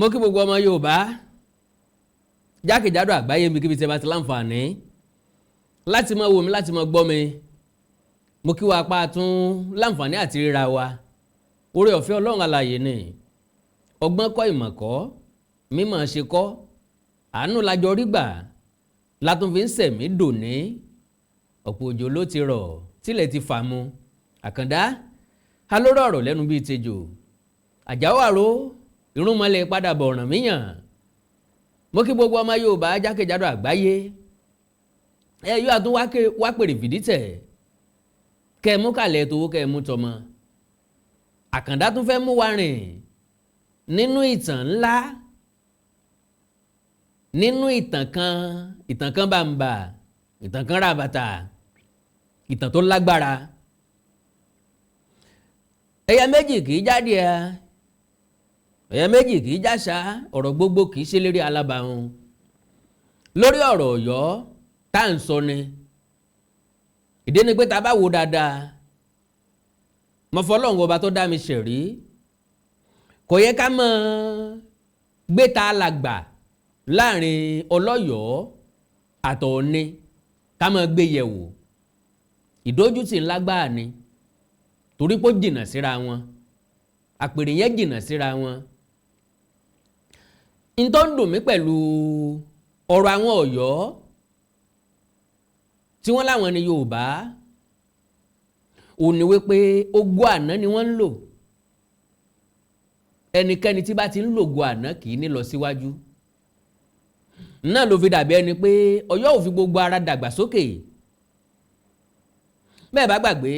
mo kí gbogbo ọmọ Yorùbá jákèjádò àgbáyé mi kíbi tí ẹ bá ti láǹfààní láti máa wò mí láti máa gbọ́ mi. Mo kí wa pa tún láǹfààní àti ríra wa. Oore ọ̀fẹ́ Ọlọ́run alààyè ni. Ọgbọ́n kọ́ ìmọ̀ kọ́, mímọ̀ ṣe kọ́, àánú lájọ rí gbà látún fi ń sẹ̀mí dòní. Ọ̀pọ̀ òjò ló ti rọ̀ tílẹ̀ ti fà mu. Àkàndá alóró ọ̀rọ̀ lẹ́nu bíi tejò. Àjàó àró irúnmọlẹ̀ padà bọ̀ ọ̀ràn míyàn. Mo kí gbogbo ọmọ Yorùbá jákèjádò àgbáyé. Ẹ yóò àtún wá pèrè fìdí tẹ̀. Kẹ́ mú kàlẹ̀ tó kẹ́ mú tọmọ. Àkàndá tún fẹ́ mú wa rìn nínú ìtàn ńlá, nínú ìtàn kan bàǹbà, ìtàn kan ràbàtà, ìtàn tó lágbára. Ẹyẹ méjì kì í jáde ẹ, ẹyẹ méjì kì í jáṣá, ọ̀rọ̀ gbogbo kì í ṣe lérí alábàáhùn. Lórí ọ̀rọ̀ Ọ̀yọ́ tá à ń sọ ni, ìdí ni pé tá a bá wo dáadáa, mo fọlọ́run ọba tó dá mi ṣẹ̀rí, kò yẹ ká mọ̀ gbé ta alàgbà láàrin ọlọ́yọ̀ọ́ àtọ̀ọ̀ni ká mọ̀ gbé yẹ̀wò. Ìdójútì ńlá gbáà ni torí pé ó jìnnà síra wọn, àpèrè yẹn jìnnà síra wọn. N tó ń dùn mí pẹ̀lú ọ̀rọ̀ àwọn Ọ̀yọ́ tí wọ́n láwọn ní Yorùbá ò ní wípé ogún àná ni wọ́n ń lò. Ẹnikẹ́ni tí bá ti ń lò ogún àná kì í ní lọ síwájú. Náà ló fi dàbí ẹni pé Ọ̀yọ́ ò fi gbogbo ara dàgbà sókè. Bẹ́ẹ̀ bá gbàgbé,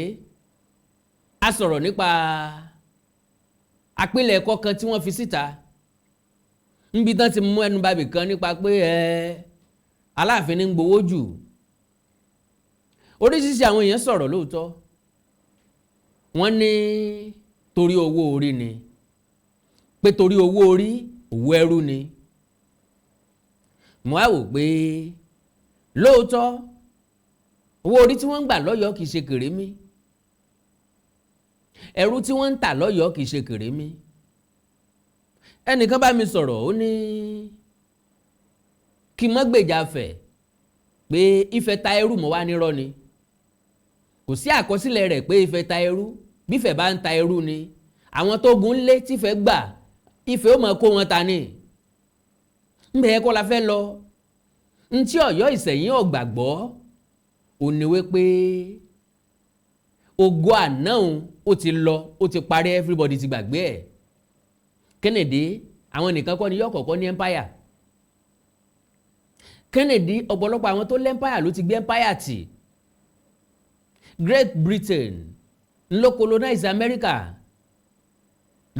a sọ̀rọ̀ nípa àpilẹ̀kọ kan tí wọ́n fi síta níbi tán ti mú ẹnu bàbí kan nípa pé Aláàfin ní ń gbowó jù. Oríṣiríṣi àwọn èèyàn sọ̀rọ̀ lóòótọ́, wọ́n ní torí owó orí ni, pé torí owó orí òwò ẹrú ni. Mo á wò pé lóòótọ́ owó orí tí wọ́n ń gbà lọ́yọ̀ọ́ kìí ṣe kèrémí, ẹrú tí wọ́n ń tà lọ́yọ̀ọ́ kìí ṣe kèrémí. Ẹnìkan bá mi sọ̀rọ̀, ó ní kí n má gbèjà fẹ̀ pé Ifẹ̀ ta ẹrú mọ́ wá nírọ́ ni. Kò sí àkọsílẹ̀ rẹ̀ pé Ifẹ̀ ta ẹrú. Bí Ifẹ̀ bá ń ta ẹrú ni, àwọn tó gun lé tí Ifẹ̀ gbà, Ifẹ̀ ó máa kó wọn ta ni. Ńbẹ̀ ẹ kọ́ la fẹ́ lọ. Ntí Ọ̀yọ́ Ìsẹ̀yìn ọ̀gbàgbọ́ ò ní wípé ògo àná òun ó ti lọ, ó ti parí, everybody ti gbàgbé ẹ̀. Kennedy àwọn nìkan kọ́ ni yóò kọ́kọ́ ní empire. Kennedy ọ̀pọ̀lọpọ̀ àwọn tó lẹ́mpire ló ti gbé empire tì. Great Britain ló colonize America.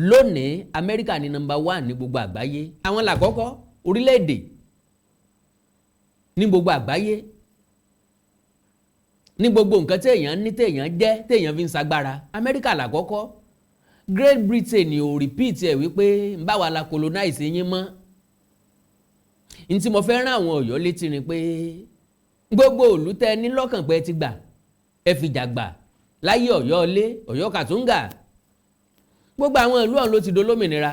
Lónìí America ni number 1 ní gbogbo àgbáyé. Àwọn làkọ́kọ́ orílẹ̀-èdè ní gbogbo àgbáyé, ní gbogbo nǹkan téèyàn ní, téèyàn jẹ́, téèyàn fi ń sagbára. America làkọ́kọ́. Great Britain ò repeat ẹ̀ wípé ń bá wa la colonize yín mọ́. N tí mo fẹ́ rán àwọn Ọ̀yọ́ létí ni pé gbogbo ìlú tẹ́ ní lọ́kàn pé ti gbà, ẹ fi jà gbà láyé Ọ̀yọ́ ilé, Ọ̀yọ́ Kàtúngà. Gbogbo àwọn ìlú ọ̀hún ló ti dolómìnira.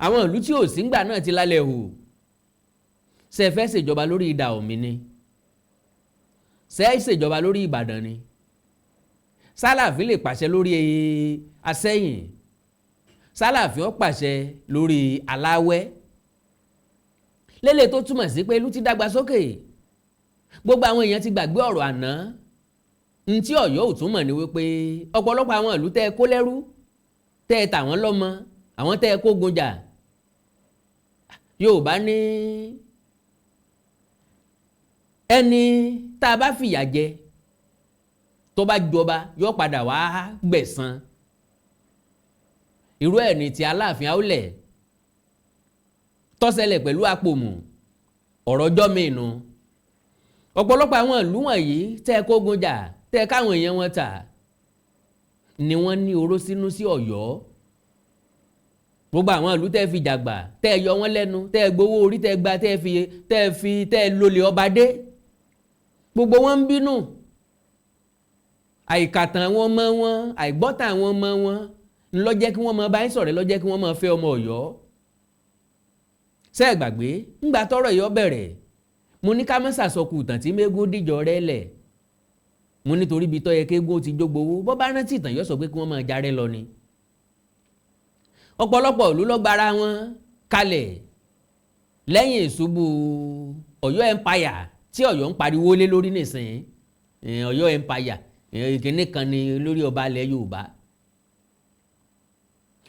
Àwọn ìlú tí ò sí ńgbà náà ti lálẹ́ hù. Ṣé ẹ fẹ́ ṣèjọba lórí idà òmí ni? Ṣé ẹ ṣèjọba lórí Ìbàdàn ni? Sálàfin lè pàṣẹ lórí Asẹ́yìn. Sálàfin ó pàṣẹ lórí Aláwẹ́. Lélẹ̀ tó túmọ̀ sí pé ìlú ti dàgbà sókè. Gbogbo àwọn èèyàn ti gbàgbé ọ̀rọ̀ àná. Ntí Ọ̀yọ́ ò túmọ̀ ní wípé ọ̀pọ̀lọpọ̀ àwọn ìlú tẹ́ ẹ kó lẹ́rú, tẹ́ ẹ tà wọ́n lọ́mọ, àwọn tẹ́ ẹ kó gun jà. Yorùbá ní ẹni tá a bá fìyà jẹ tó bá jọba yóò padà wá gbẹ̀san. Irú ẹ̀ ní ti Aláàfin Àwùlẹ̀ tó ṣẹlẹ̀ pẹ̀lú Àpòmù, ọ̀rọ̀ ọjọ́ mìínú. Ọ̀pọ̀lọpọ̀ àwọn ìlú wọ̀nyí tẹ́ ẹ kógun jà, tẹ́ ẹ káwọn èèyàn wọn tà, ni wọ́n ní oró sínú sí Ọ̀yọ́. Gbogbo àwọn ìlú tẹ́ ẹ fi jàgbà, tẹ́ ẹ yọ wọ́n lẹ́nu, tẹ́ ẹ gbowó orí, tẹ́ ẹ gba, tẹ́ ẹ lólè ọba dé, gbogbo wọn ń bínú. Àìkàtàn àwọn ọmọ wọn, àìgbọ́tàn àwọn ọmọ wọn ńlọ jẹ́ kí wọ́n máa bá yín ṣọ̀rẹ́, lọ jẹ́ kí wọ́n máa fẹ́ ọmọ Ọ̀yọ́. ṣé ẹ gbàgbé ńgbà tọ́rọ̀ yọ bẹ̀rẹ̀ mo ní ká má ṣàsọkù ìtàn tí mégún dìjọ rẹ̀ lẹ̀ mo nítorí ibi tó yẹ kéégún ti jógbówó bọ́ bá rántí ìtàn yóò sọ pé kí wọ́n máa jarẹ́ lọ ni ọ̀pọ̀lọpọ̀ ìlú ló gbára wọn kalẹ̀ lẹ́yìn ìṣubú Ọ̀yọ́ empire tí Ọ̀yọ́ ń pariwo lé lórí nìsín Ọ̀yọ́ empire ìkíní kan ni lórí ọba ilẹ̀ Yorùbá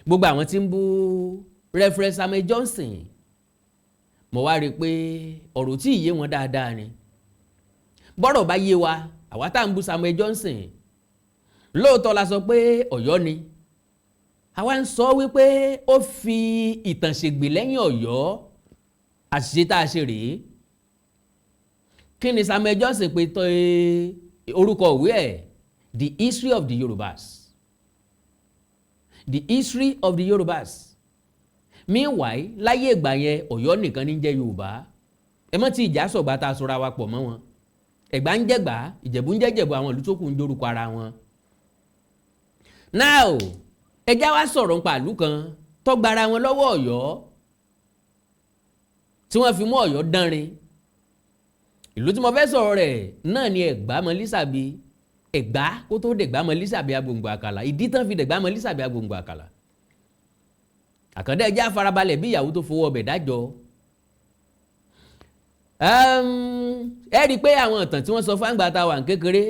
gbogbo àwọn tí ń bú Reverend Samuel Johnson mo wá rí i pé ọ̀rọ̀ tí ìyé wọn dáadáa ni bọ́rọ̀ bá yé wa àwa tá à ń bú Samuel Johnson lóòótọ́ la sọ pé Ọ̀yọ́ ni àwa ń sọ wípé ó fi ìtàn ṣègbè lẹ́yìn Ọ̀yọ́ àṣìṣe tá a ṣe rèé kí ni Samuel Johnson pé tọ́ orúkọ òwe ẹ̀ the history of the Yorubas the history of the Yorubas meanwhile láyé ìgbà yẹn Ọ̀yọ́ nìkan ní jẹ́ Yorùbá ẹ mọ́ tí ìjà sọ̀gbà tá a sọra wa pọ̀ mọ́ wọn Ẹ̀gbá ń jẹ́gbà Ìjẹ̀bú ń jẹ́jẹ̀bú àwọn ìlú tó kù ń dórúkọ ara wọn. now ẹjá wa sọ̀rọ̀ nípa ìlú kan tó gbara wọn lọ́wọ́ Ọ̀yọ́ tí wọ́n fi mú Ọ̀yọ́ dánrin ìlú tí mo fẹ́ sọ̀rọ̀ rẹ̀ náà ni Ẹ̀gbá mọ́ Lisabi Ẹ̀gbá kó tó dẹ̀gbá mọ́ Lisabi Agbòǹgbò Àkàlà ìdí tán fi dẹ̀gbá mọ́ Lisabi Agbòǹgbò Àkàlà àkàndá ẹjá farabalẹ̀ bí ìyàwó tó fowó ọbẹ̀ dájọ́ ẹ rí i pé àwọn ìtàn tí wọ́n sọ fún àgbà tá a wà ní kékeré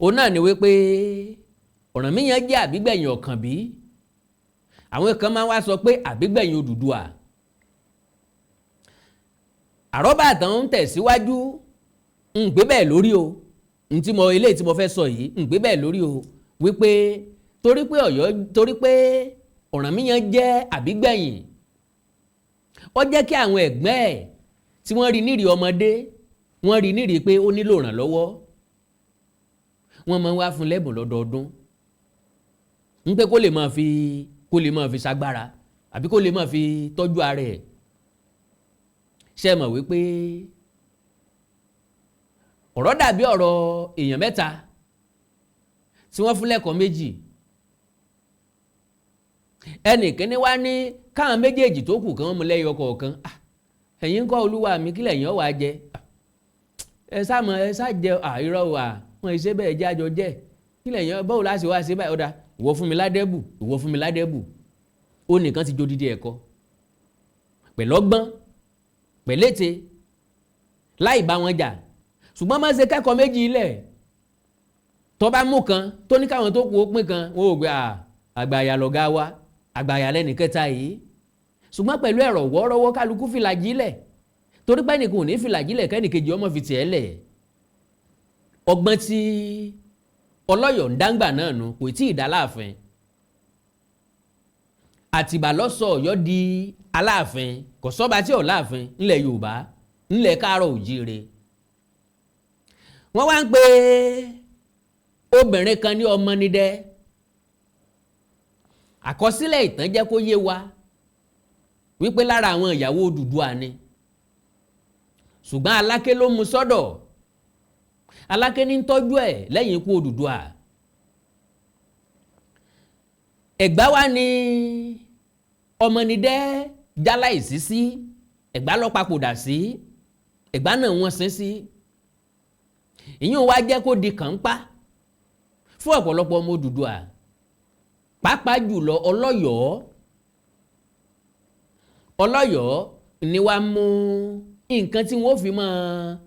òun náà ni wípé Ọ̀rànmíyàn jẹ́ àbígbẹ̀yìn Ọ̀kànbí àwọn kan máa ń wá sọ pé àbígbẹ̀yìn Odùduwà àrọ́bà tán ń tẹ̀síwájú ń gbé bẹ́ẹ̀ lórí o eléyìí tí mo fẹ́ sọ yìí ń gbé bẹ́ẹ̀ lórí o wípé torí pé Ọ̀rànmíyàn jẹ́ àbígbẹ̀yìn ó jẹ́ kí àwọn ẹ̀gbọ́n ẹ̀ tí wọ́n rí nírì ọmọdé wọ́n rí nírì pé ó nílò ìrànlọ́wọ́ wọ́n máa ń wá fún lẹ́bùn lọ́dọọdún ń pé kó lè máa fi ṣagbára àbí kó lè máa fi tọ́jú ara ẹ̀ ṣe mọ̀ wípé ọ̀rọ̀ dàbí ọ̀rọ̀ èèyàn mẹ́ta tí wọ́n fún lẹ́kọ̀ọ́ méjì ẹnìkíní wá ní káwọn méjèèjì tó kù kí wọ́n mú lẹ́yọ kọ̀ọ̀kan ẹ̀yin kọ́ olúwa mi kílẹ̀ yẹn wàá jẹ ẹ sá jẹ àìrọ̀ wà wọ́n ṣe bẹ́ẹ̀ jẹ́ àjọ jẹ́ kílẹ̀ yẹn báwo láti wá ṣe báyìí ọ̀dà ìwọ fún mi ládẹ́bù ìwọ fún mi ládẹ́bù ó nìkan ti jódìdí ẹ̀kọ́ pẹ̀lọ́gbọ́n pẹ̀lẹ́tẹ̀ láì bá wọn jà ṣùgbọ́n máa ṣe kẹ́kọ̀ọ́ méjì ilẹ̀ tó bá mú kan tó ní káwọn tó kù ó pín kan wọ́n ò gbé àgbàyà lọ̀gá wa àgbàyà lẹ́nì kẹta yìí ṣùgbọ́n pẹ̀lú ẹ̀rọ wọ́ọ́rọ́wọ́ kálukú fìlàjì lẹ̀ torí pé ẹnìkan ò ní fìlàjì lẹ̀ kẹ́nìkejì ọmọ fi tiẹ̀ lẹ̀ ọgbọ́n tí Ọlọ́yọ̀ ń dáńgbà náà nù kò tí ì dá Aláàfin Àtìbà ló sọ Ọ̀yọ́ di Aláàfin kò sọ́ba tí ò láàfin ńlẹ̀ Yorùbá ńlẹ̀ Káàárọ̀ Òjíire wọ́n wá ń pe obìnrin kan ní Ọmọnidẹ àkọsílẹ̀ ìtàn jẹ́ kó yé wa wípé lára àwọn ìyàwó Odùduwà ni ṣùgbọ́n Aláké ló mú sọ́dọ̀ Aláké ní tọ́jú ẹ̀ lẹ́yìn ikú Odùduwà Ẹ̀gbá wá ní Ọmọnidẹ jáláìsí sí Ẹ̀gbá ló papòdà sí Ẹ̀gbá náà wọ́n sin sí ìyún wá jẹ́ kó di kànpá fún ọ̀pọ̀lọpọ̀ ọmọ Odùduwà pàápàá jùlọ Ọlọ́yọ̀ ni wàá mú nǹkan tí wọ́n fi máa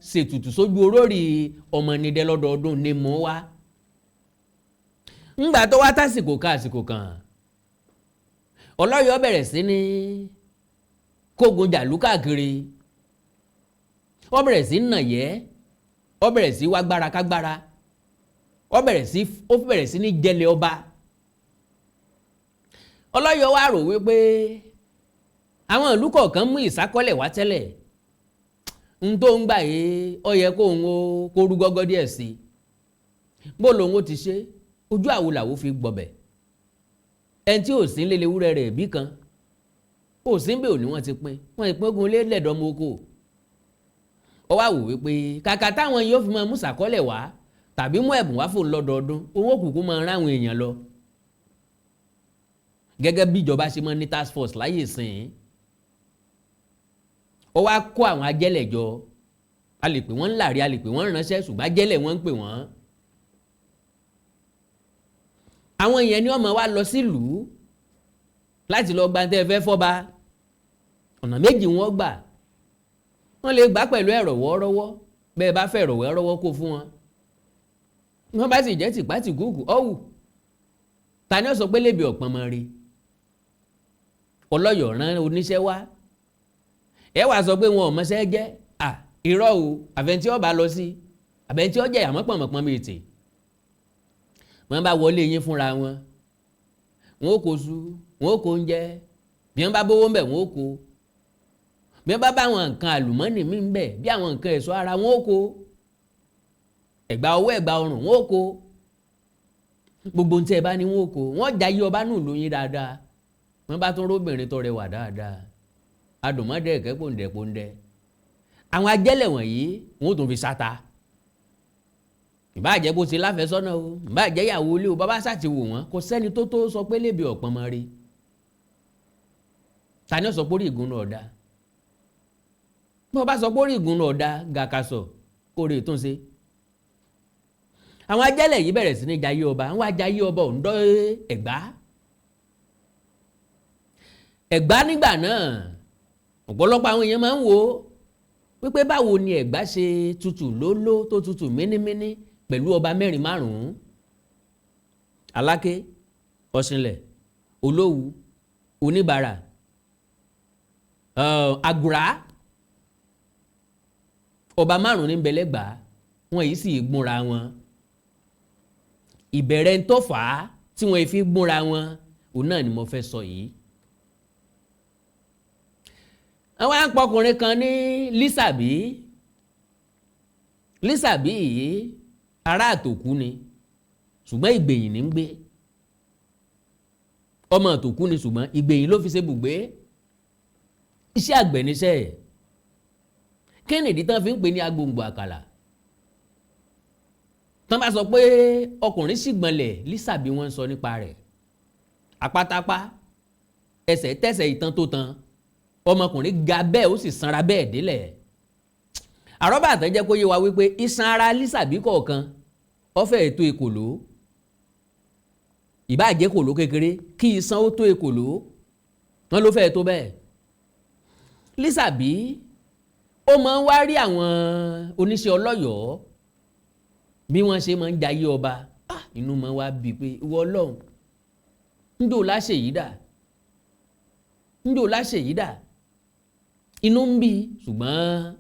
ṣètùtù sójú olórí Ọmọnidẹ lọ́dọọdún ni mú wá ńgbà tó wá tásìkò kan Ọlọ́yọ̀ bẹ̀rẹ̀ sí ní kógun jàlú káàkiri ó bẹ̀rẹ̀ sí nàyẹ́ ó bẹ̀rẹ̀ sí wá gbára kágbára ó bẹ̀rẹ̀ sí ní jẹlẹ̀ ọba Ọlọ́yọ̀ wá rò wípé àwọn ìlú kọ̀ọ̀kan mú ìsákọ́lẹ̀ wá tẹ́lẹ̀ ń tó ń gbà yé ó yẹ kó rú gọ́gọ́ díẹ̀ sí bó lòun ó ti ṣe ojú àwo làwo fi gbọ̀bẹ̀ ẹni tí ò sí lé lewúrẹ́ rẹ̀ bí kan ò sí bẹ́ẹ̀ ò ní wọ́n ti pín ogun lé lẹ́dọ̀ọ́mọ oko ó wá wò wípé kàkà táwọn yóò fi máa mú ìsákọ́lẹ̀ wá tàbí mú ẹ̀bùn wá fún lọ́dọọdún owó kùkú máa ráwọn èèyàn lọ gẹ́gẹ́ bí ìjọba ṣe máa ní task force láyè sìn ó wá kó àwọn ajẹ́lẹ̀ jọ, a lè pè wọ́n ńláre, a lè pè wọ́n ránṣẹ́, ṣùgbọ́n ajẹ́lẹ̀ wọ́n ń pè wọ́n. àwọn èèyàn ni wọ́n máa wá lọ sílùú láti lọ gba tẹ́ fẹ́ fọ́ba. ọ̀nà méjì wọ́n gbà, wọ́n lè gbà pẹ̀lú ẹ̀rọ̀ wọ́ọ́rọ́wọ́, bẹ́ẹ̀ bá fẹ́ ẹ̀rọ̀ wọ́ọ́rọ́wọ́ kó fún wọn. wọ́n bá sì jẹ́ tìpátìkúùkù ọ̀wù, ta ni ó sọ pé lébi ọ̀pọ̀n mọ́ rí? ọlọ́yọ̀ rán oníṣẹ́ wá, ẹ wàá sọ pé wọn ò mọṣẹ́ jẹ́, irọ́ o, àfẹntí ọba lọ sí, àfẹntí ọjà àmọ́ pọ̀nmọ̀pọ̀n mi tì. wọ́n bá wọlé yín fúnra wọn, wọn ó kó su, wọn ó kó oúnjẹ, bí wọ́n bá bówó ń bẹ̀ wọn ó kó, bí wọ́n bá bá àwọn nǹkan àlùmọ́nì mí ń bẹ̀ bí àwọn nǹkan ẹ̀ṣọ́ ara wọn ó kó, ẹ̀gbà ọwọ́ ẹ̀gbà ọrùn wọn ó kó, gbogbo ohun tí ẹ bá ní wọn ó kó. wọ́n jayé ọba nù lóyún dáadáa, wọ́n bá tún róbìnrin tó rẹwà dáadáa, adùnmọ́dẹ́ ẹ̀kẹ́ pòǹdẹ̀pòǹdẹ̀. àwọn ajẹ́lẹ̀ wọ̀nyí wọn ó tún fi sáta, ìbá jẹ́ bó ti láfẹ́sọ́nà o, ìbá jẹ́ ìyàwó ilé o, bàbá sá ti wò wọ́n, kò sẹ́ni tó sọ pé lébi ọ̀pọ̀n mọ́ rí. ta ni ó sọ pé orí ìgúnnú ọ̀dà? bí wọ́n bá sọ pé orí ìgúnnú ọ̀dà gàkàsọ̀ kó rè tún ṣe. àwọn ajẹ́lẹ̀ yìí bẹ̀rẹ̀ sí ní jayé ọba, wọ́n á jayé ọba òǹdọ́ Ẹ̀gbá. Ẹ̀gbá nígbà náà ọ̀pọ̀lọpọ̀ àwọn èèyàn máa ń wò ó wípé báwo ni Ẹ̀gbá ṣe tutù lóló tó tutù mínímíní pẹ̀lú ọba mẹ́rin márùn-ún: Aláké, Ọ̀ṣìnlẹ̀, Olówu, Oníbàárà, Àgùrá. ọba márùn-ún ní bẹ̀lẹ́gbàá, wọn yìí sì gbúnra wọn. ìbẹ̀rẹ̀ ń tó fà á tí wọ́n fi gbúnra wọn, òun náà ni mo fẹ́ sọ yìí. àwọn àpọkùnrin kan ní Lisabi. Lisabi yìí ará Àtòkú ni, ṣùgbọ́n Ìgbèyìn ní ń gbé. ọmọ Àtòkú ni ṣùgbọ́n Ìgbèyìn ló fi ṣe bùgbé. iṣẹ́ àgbẹ̀ níṣẹ́ ẹ̀. kí nìdí tán fi ń pè ní Agbòǹgbò Àkàlà? tán bá sọ pé ọkùnrin sì gbọ̀nlẹ̀, Lisabi wọ́n ń sọ nípa rẹ̀. àpátápá, ẹsẹ̀ tẹ̀sẹ̀ ìtàn tó tan, ọmọkùnrin ga bẹ́ẹ̀ ó sì sanra bẹ́ẹ̀ délẹ̀. àrọ́bà àtàn jẹ́ kó yé wa wípé iṣan ara Lisabi kọ̀ọ̀kan ó fẹ́ tó ekòló. ìbá jẹ́ kòló kékeré kí iṣan ó tó ekòló, wọn ló fẹ́ tó bẹ́ẹ̀. Lisabi ó máa ń wá rí àwọn oníṣẹ́ ọlọ́yọ̀ọ́ bí wọ́n ṣe máa ń jayé ọba. inú máa wá bí pé ìwọ Ọlọ́run, ńdò láṣẹ yìí dà, ńdò láṣẹ yìí dà. inú ń bí, ṣùgbọ́n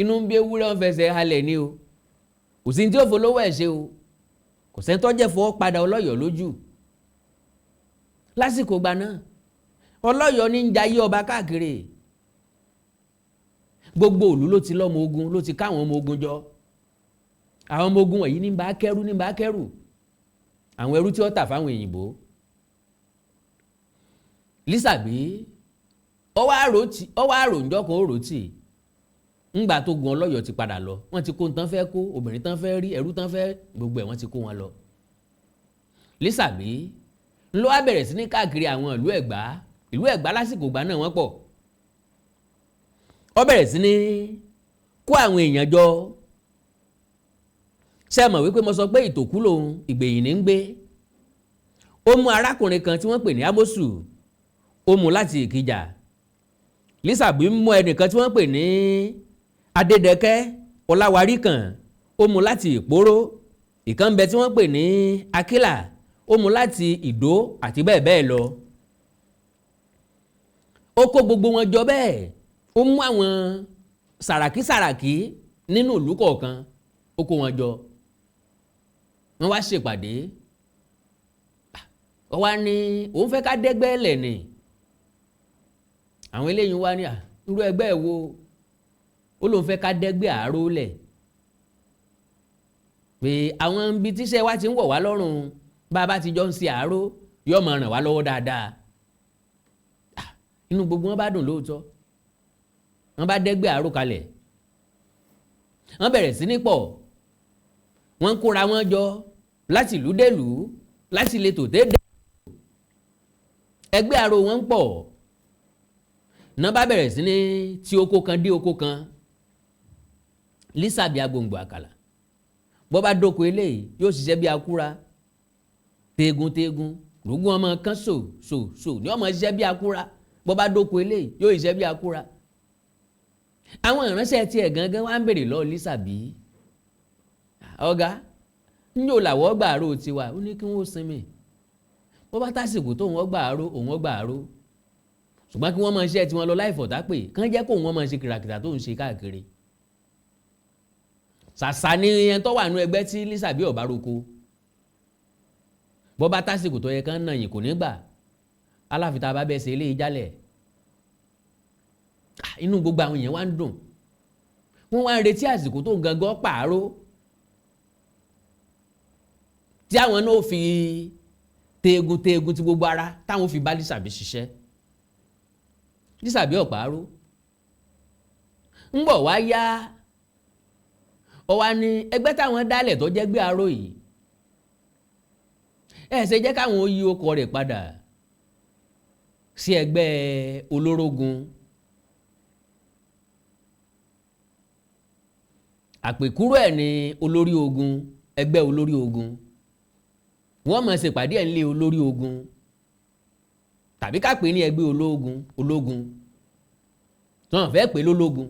inú ń bí ewúrẹ́ wọn fẹsẹ̀ halẹ̀ ni o, kò sí ní tí ó folówó ẹ̀ ṣe o, kò sẹ́ni tó jẹ́ fọwọ́ padà ọlọ́yọ̀ọ́ lójú. lásìkò gba náà ọlọ́yọ̀ọ́ ní ń jayé ọba káàkiri. gbogbo ìlú ló ti lọ́mọ ogun, ló ti káwọn ọmọ ogun jọ. àwọn ọmọ ogun wọ̀nyí ní bá kẹ́rù, àwọn ẹrú tí ó tà fáwọn òyìnbó. Lisabi ọwọ́ àrò ńjọ́ kan ó rò tì, ńgbà tó gun ọlọ́yọ̀ọ́ ti padà lọ, wọ́n ti kó tán fẹ́ kó, obìnrin tán fẹ́ rí, ẹrú tán fẹ́, gbogbo ẹ̀ wọ́n ti kó wọn lọ. Lisabi ló wá bẹ̀rẹ̀ sí ní káàkiri àwọn ìlú Ẹ̀gbá lásìkò ìgbà náà wọ́n pọ̀. ó bẹ̀rẹ̀ sí ní kó àwọn èèyàn jọ. ṣé ẹ mọ̀ wípé mo sọ pé Ìtòkú lòun, Ìgbèyìn ní ń gbé. ó mú arákùnrin kan tí wọ́n pè ní Ámósù, ó mú láti Ìkìjà. Lisabi mú ẹnìkan tí wọ́n pè ní Adédèkẹ́ Ọláwárí kan, ó mú láti Ìpóró. ìkan bẹ tí wọ́n pè ní Akílà, ó mú láti Ìdó àti bẹ́ẹ̀ bẹ́ẹ̀ lọ. ó kó gbogbo wọn jọ bẹ́ẹ̀, ó mú àwọn sàràkí nínú ìlú kọ̀ọ̀kan, ó kó wọn jọ. wọ́n wá ṣèpàdé. ó wá ní òun fẹ́ ká dẹ́gbẹ́ lẹ̀ ni. àwọn eléyìí wá ní irú ẹgbẹ́ wo? ó lóun fẹ́ ká dẹ́gbẹ́ àáró lẹ̀. pé àwọn ibi tíṣẹ́ wa ti ń wọ̀ wá lọ́rùn, bá a bá ti jọ ń ṣe àáró yóò máa ràn wá lọ́wọ́ dáadáa. inú gbogbo wọn bá dùn lóòótọ́. wọ́n bá dẹ́gbẹ́ àáró kalẹ̀. wọ́n bẹ̀rẹ̀ sí ní pọ̀. wọ́n ń kóra wọn jọ láti ìlú délùú, láti ìletò dé. ẹgbẹ́ àáró wọn ń pọ̀. náà bá bẹ̀rẹ̀ sí ní tí oko kan dé oko kan. Lisabi Agbòǹgbò Àkàlà bó bá dóko eléyìí yóò ṣiṣẹ́ bí akúra tegun rògùn ọmọ kan so ní ọmọ ṣiṣẹ́ bí akúra bó bá dóko eléyìí yóò ṣiṣẹ́ bí akúra. àwọn ìránṣẹ́ tiẹ̀ gangan wá ń bèrè lọ Lisabi ọ̀gá ń yóò làwọ̀ gbàrú tiwa ó ní kí wọ́n sinmi bó bá tásìkò tó wọ́n gbàrú òun gbàrú ṣùgbọ́n kí wọ́n máa ṣe tiwọn lọ láì fọ̀tá pé kán jẹ́ kó wọ́n máa ṣe kìràkìtà tó ń ṣe káàkiri. ṣàṣà ni ẹni tó wà nínú ẹgbẹ́ tí Lisabi ọ̀bá roko bó bá tásìkò tó yẹ kán náà yìí kò ní gbà Aláàfin tá a bá bẹ́ẹ̀ ṣe eléyìí jálẹ̀. inú gbogbo àwọn èèyàn wá ń dùn wọ́n wá ń retí àsìkò tó ń gangan pààrọ̀ tí àwọn náà fi teegun tí gbogbo ara táwọn fi bá Lisabi ṣiṣẹ́. Lisabi ọ̀pààrọ̀ ń bọ̀ wá yá ọ wá ní ẹgbẹ́ táwọn dálẹ̀ tó jẹ́ gbé aró yìí ṣe jẹ́ káwọn ó yí ọkọ̀ rẹ̀ padà sí ẹgbẹ́ olórógun. àpèkúrò ẹ̀ ní olórí ogun ẹgbẹ́ olórí ogun wọ́n máa ṣèpàdé ẹ̀ nílé olórí ogun tàbí ká pè ní ẹgbẹ́ ológun tí wọ́n fẹ́ pè lólógun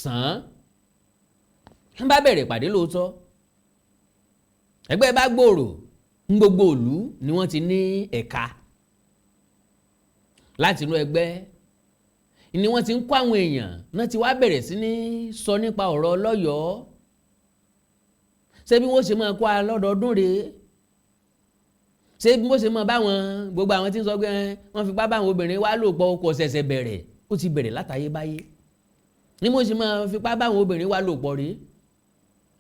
sàn án wọ́n bá bẹ̀rẹ̀ ìpàdé lóòótọ́ ẹgbẹ́ bá gbòòrò ń gbogbo ìlú ni wọ́n ti ní ẹ̀ka láti inú ẹgbẹ́ ni wọ́n ti ń kó àwọn èèyàn náà ti wá bẹ̀rẹ̀ sí ní sọ nípa ọ̀rọ̀ Lọ́yọ̀ọ́ ṣé bí wọ́n ṣe máa kó a lọ́dọọdún rèé ṣé bí wọ́n ṣe máa báwọn gbogbo àwọn tí ń sọ pé wọ́n fipá báwọn obìnrin wá lò pọ̀ kò ṣẹ̀ṣẹ̀ bẹ̀rẹ̀ ó ti bẹ̀rẹ̀ látayébáyé ni mo ṣe máa fipá báwọn obìnrin wá lò pọ̀ rèé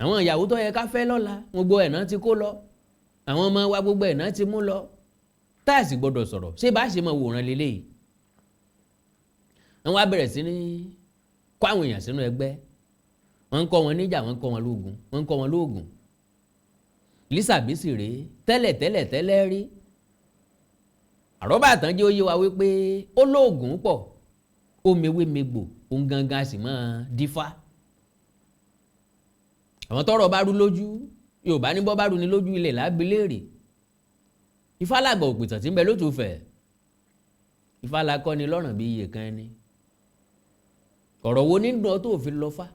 àwọn ìyàwó tó yẹ ká fẹ́ lọ́la gbogbo ẹ̀ náà ti kó lọ àwọn ọmọ wa gbogbo ẹ̀ náà ti mú lọ táàsì gbọ́dọ̀ sọ̀rọ̀ ṣé bá ṣe máa wòran lélẹ́yìí. wọ́n wá bẹ̀rẹ̀ sí ní kó àwọn èèyàn sínú ẹgbẹ́ wọ́n ń kọ́ wọn níjà wọ́n ń kọ́ wọn lóògùn Lisabi sì rèé tẹ́lẹ̀ rí àrọ́bà tán jẹ́ ó yé wa wípé ó lóògùn pọ̀ ó mewé megbò òun gangan sì máa dífá. àwọn tọ́rọ̀ bá rú lójú Yorùbá ní bọ́ bá rú ni lójú ilẹ̀ lábílẹ̀rì Ifá làgbà òpìtàn tí ń bẹ lótú fẹ̀ Ifá la kọ́ ni lọ́rùn bí iye kan ẹni ọ̀rọ̀ wo ní dùn ọ́ tó fi lọ fá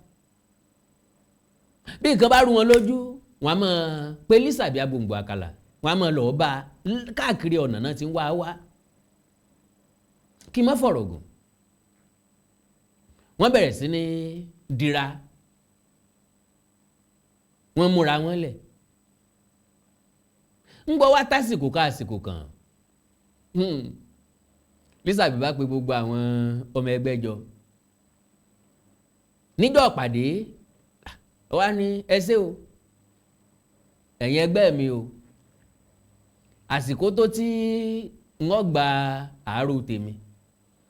bí nǹkan bá rú wọn lójú wọn a máa pe Lisabi Agbòǹgbò Àkàlà wọn a máa lọ́ọ́ bá káàkiri ọ̀nà náà ti ń wá kí n má fọ̀rọ̀ gùn wọ́n bẹ̀rẹ̀ sí ní dira wọ́n múra wọn lẹ̀ ń gbọ́ wá tásìkò ká àsìkò kan Lisabi bá pe gbogbo àwọn ọmọ ẹgbẹ́ jọ níjọ́ pàdé wá ní ẹsẹ́ o ẹ̀yin ẹgbẹ́ mi o àsìkò tó tí wọ́n gba àárò tèmi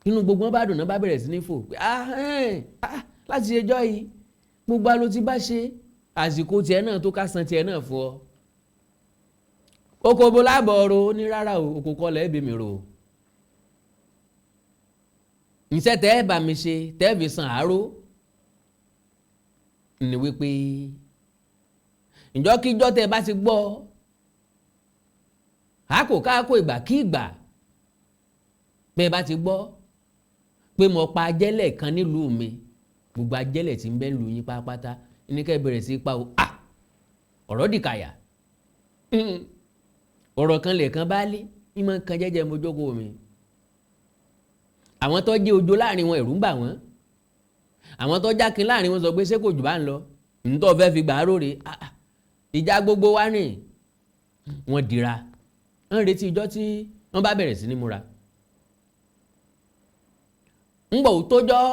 nínú gbogbo wọn bá dùn náà bá bẹ̀rẹ̀ sí ní fò pé láti ṣẹjọ́ yìí gbogbo alo ti bá ṣe àsìkò tiẹ̀ náà tó ká san tiẹ̀ náà fún ọ oko bo lábọ̀ ọ̀rọ̀ ní rárá o oko kọlẹ̀ ẹ̀bí mi rò o iṣẹ́ tẹ́ ẹ bá mi ṣe tẹ́ ẹ fi san àárò ni wípé ìjọ́kíjọ́ tẹ́ ẹ bá ti gbọ́ àkókò ìgbà kí ìgbà pé ẹ bá ti gbọ́ pé mo pa ajẹ́lẹ̀ kan nílùú mi gbogbo ajẹ́lẹ̀ tí ń bẹ lù yín pátápátá ní kẹ́ bẹ̀rẹ̀ sí pa o ọ̀rọ̀ dìkàyà ọ̀rọ̀ kan lẹ̀kan bá lé ní máa ń kan jẹ́jẹ́ mojókòó mi àwọn tó jẹ́ ojo láàrin wọn ẹ̀rù ń bà wọ́n àwọn tó jákin láàrin wọn sọ pé ṣé kò jù bá ń lọ nítọ́ fẹ́ fi gbà á róre ìjà gbogbo wa ní wọ́n dira wọ́n retí ìjọ́ tí wọ́n bá bẹ̀rẹ̀ sí ní múra ń gbọ̀ tójọ́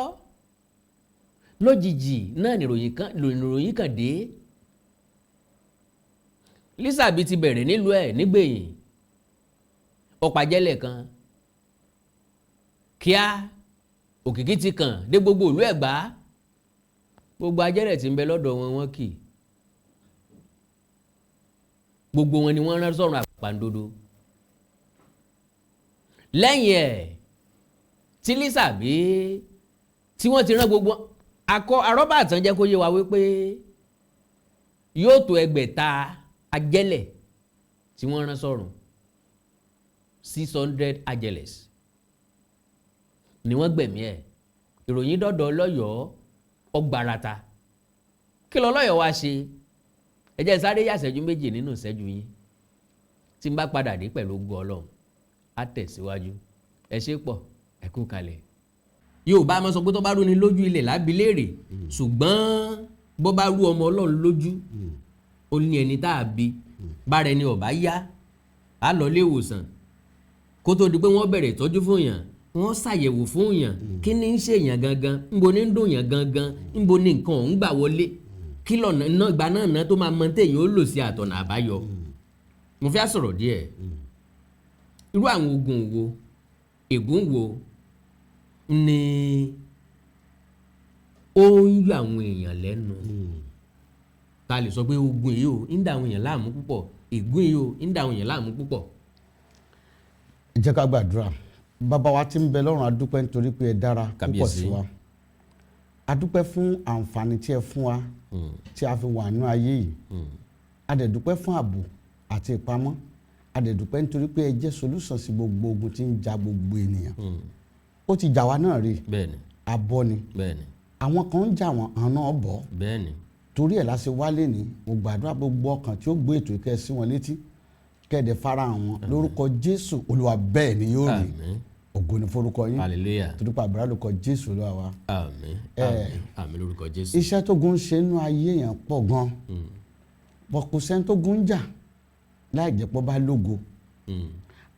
lójijì náà nìròyìn kan dé Lisabi ti bẹ̀rẹ̀ nílùú ẹ̀ nígbẹ̀yìn ọ̀pàjẹ́lẹ̀ kan kíá òkìkí ti kàn dé gbogbo ìlú Ẹ̀gbá gbogbo ajẹ́lẹ̀ tí ń bẹ lọ́dọ̀ wọn kì gbogbo wọn ni wọ́n rán sọ̀rọ̀ àpàǹdodo lẹ́yìn ẹ̀ tí Lisabi tí wọ́n ti rán gbogbo àrọ́bà àtàn jẹ́ kó yé wa wípé yóò tó 600 ajẹ́lẹ̀ tí wọ́n rán sọ́run 600 ajẹ́lẹ̀ ni wọ́n gbẹ̀mí ẹ̀. Ìròyìn dọ́dọ̀ Lọ́yọ̀ọ́ ọgbàràtà kí lọ Lọ́yọ̀ọ́ wá ṣe ẹ jẹ́ sáré yà ìṣẹ́jú méjì nínú ìṣẹ́jú yín tí n bá padà dé pẹ̀lú ògo Ọlọ́run á tẹ̀síwájú. Ẹ ṣé pọ̀ ẹ kú kalẹ̀. Yorùbá máa sọ pé tó bá rú ni lójú ilẹ̀ lábí léèrè ṣùgbọ́n bó bá rú ọmọ Ọlọ́run lójú ó ní ẹni tá a bí bára ẹni ọ̀bá yá á lọ ilé ìwòsàn kó tó di pé wọ́n bẹ̀rẹ̀ ìtọ́jú fún yàn wọ́n ṣàyẹ̀wò fún yàn kí ni ń ṣe yàn gangan ńbo ní ń dùn yàn gangan ńbo ní nǹkan ọ̀hún gbà wọlé kí lọ́nà náà ìgbà náà tó máa mọ téèyàn ó lò sí àtọ̀nà àbáyọ. Mo fẹ́ sọ̀rọ̀ díẹ̀ irú àwọn ogun wo ègún wo ni ó ń yọ àwọn èèyàn lẹ́nu ta lè sọ pé ogun yìí ó ń dà àwọn èèyàn láàmú púpọ̀ ègún yìí ó ń dà àwọn èèyàn láàmú púpọ̀. Ẹ jẹ́ ká gbàdúrà. Bàbá wa tí ń bẹ lọ́run, a dúpẹ́ nítorí pé ẹ dára púpọ̀ sí wa. A dúpẹ́ fún àǹfààní tí ẹ fún wa tí a fi wà nínú ayé yìí. A dẹ̀ dúpẹ́ fún ààbò àti ìpamọ́. A dẹ̀ dúpẹ́ nítorí pé ẹ jẹ́ solution sí gbogbo ogun tí ń ja gbogbo ènìyàn. Ó ti jà wá náà rí. Bẹ́ẹ̀ni. Abọ́ ni. Bẹ́ẹ̀ni. Àwọn kan ń jà wọ́n àwọn náà bọ́. Bẹ́ẹ̀ni. Torí ẹ̀ la ṣe wálé ní mo gbàdúrà gbogbo ọkàn tí ó gbé ètò ìkẹ́ sí wọn létí kẹ́ẹ̀dẹ̀ farahàn wọn lórúkọ Jésù Olúwa bẹ́ẹ̀ ni yóò rí. Ògo ni forúkọ yín. Hallelujah. Torípa àbúrò lórúkọ Jésù Olúwa wa. Àmín. Àmín. Àmín lórúkọ Jésù. Iṣẹ́ tó gun ṣe nínú ayé yẹn pọ̀ gan. Bọ̀ kò sẹ́ni tó gun jà láì jẹ́ pọ́ bá lógo.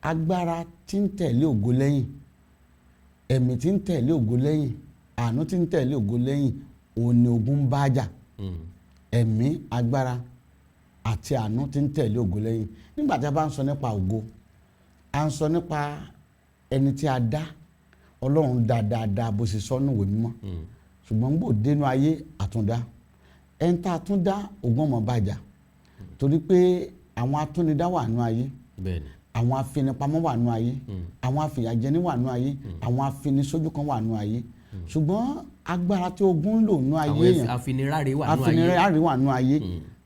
Agbára tí ń tẹ̀lé ògo lẹ́yìn, ẹ̀mí tí ń tẹ̀lé ògo lẹ́yìn, àánú tí ń tẹ̀lé ògo lẹ́yìn, òun ni ogun ń bá jà. Ẹ̀mí, agbára àti àánú tí ń tẹ̀lé ògo lẹ́yìn. Nígbà tí a bá ń sọ nípa ògo, à ń sọ nípa ẹni tí a dá, Ọlọ́run dá dáadáa bó ṣe sọ nínú ìwé mímọ́. Ṣùgbọ́n gbò dénú ayé àtúndá. Ẹni tá a tún dá ògùn ọmọ bàjá. Torí pé àwọn atúnidá wà nínú ayé. Bẹ́ẹ̀ni. Àwọn afinipamọ́ wà nínú ayé. Àwọn afìyàjẹni wà nínú ayé. Àwọn afinisójú kan wà nínú ayé. Ṣùgbọ́n agbára tí ogun ń lò nínú ayé yẹn. Àwọn afiniráre wà nínú ayé. Afiniráre wà nínú ayé.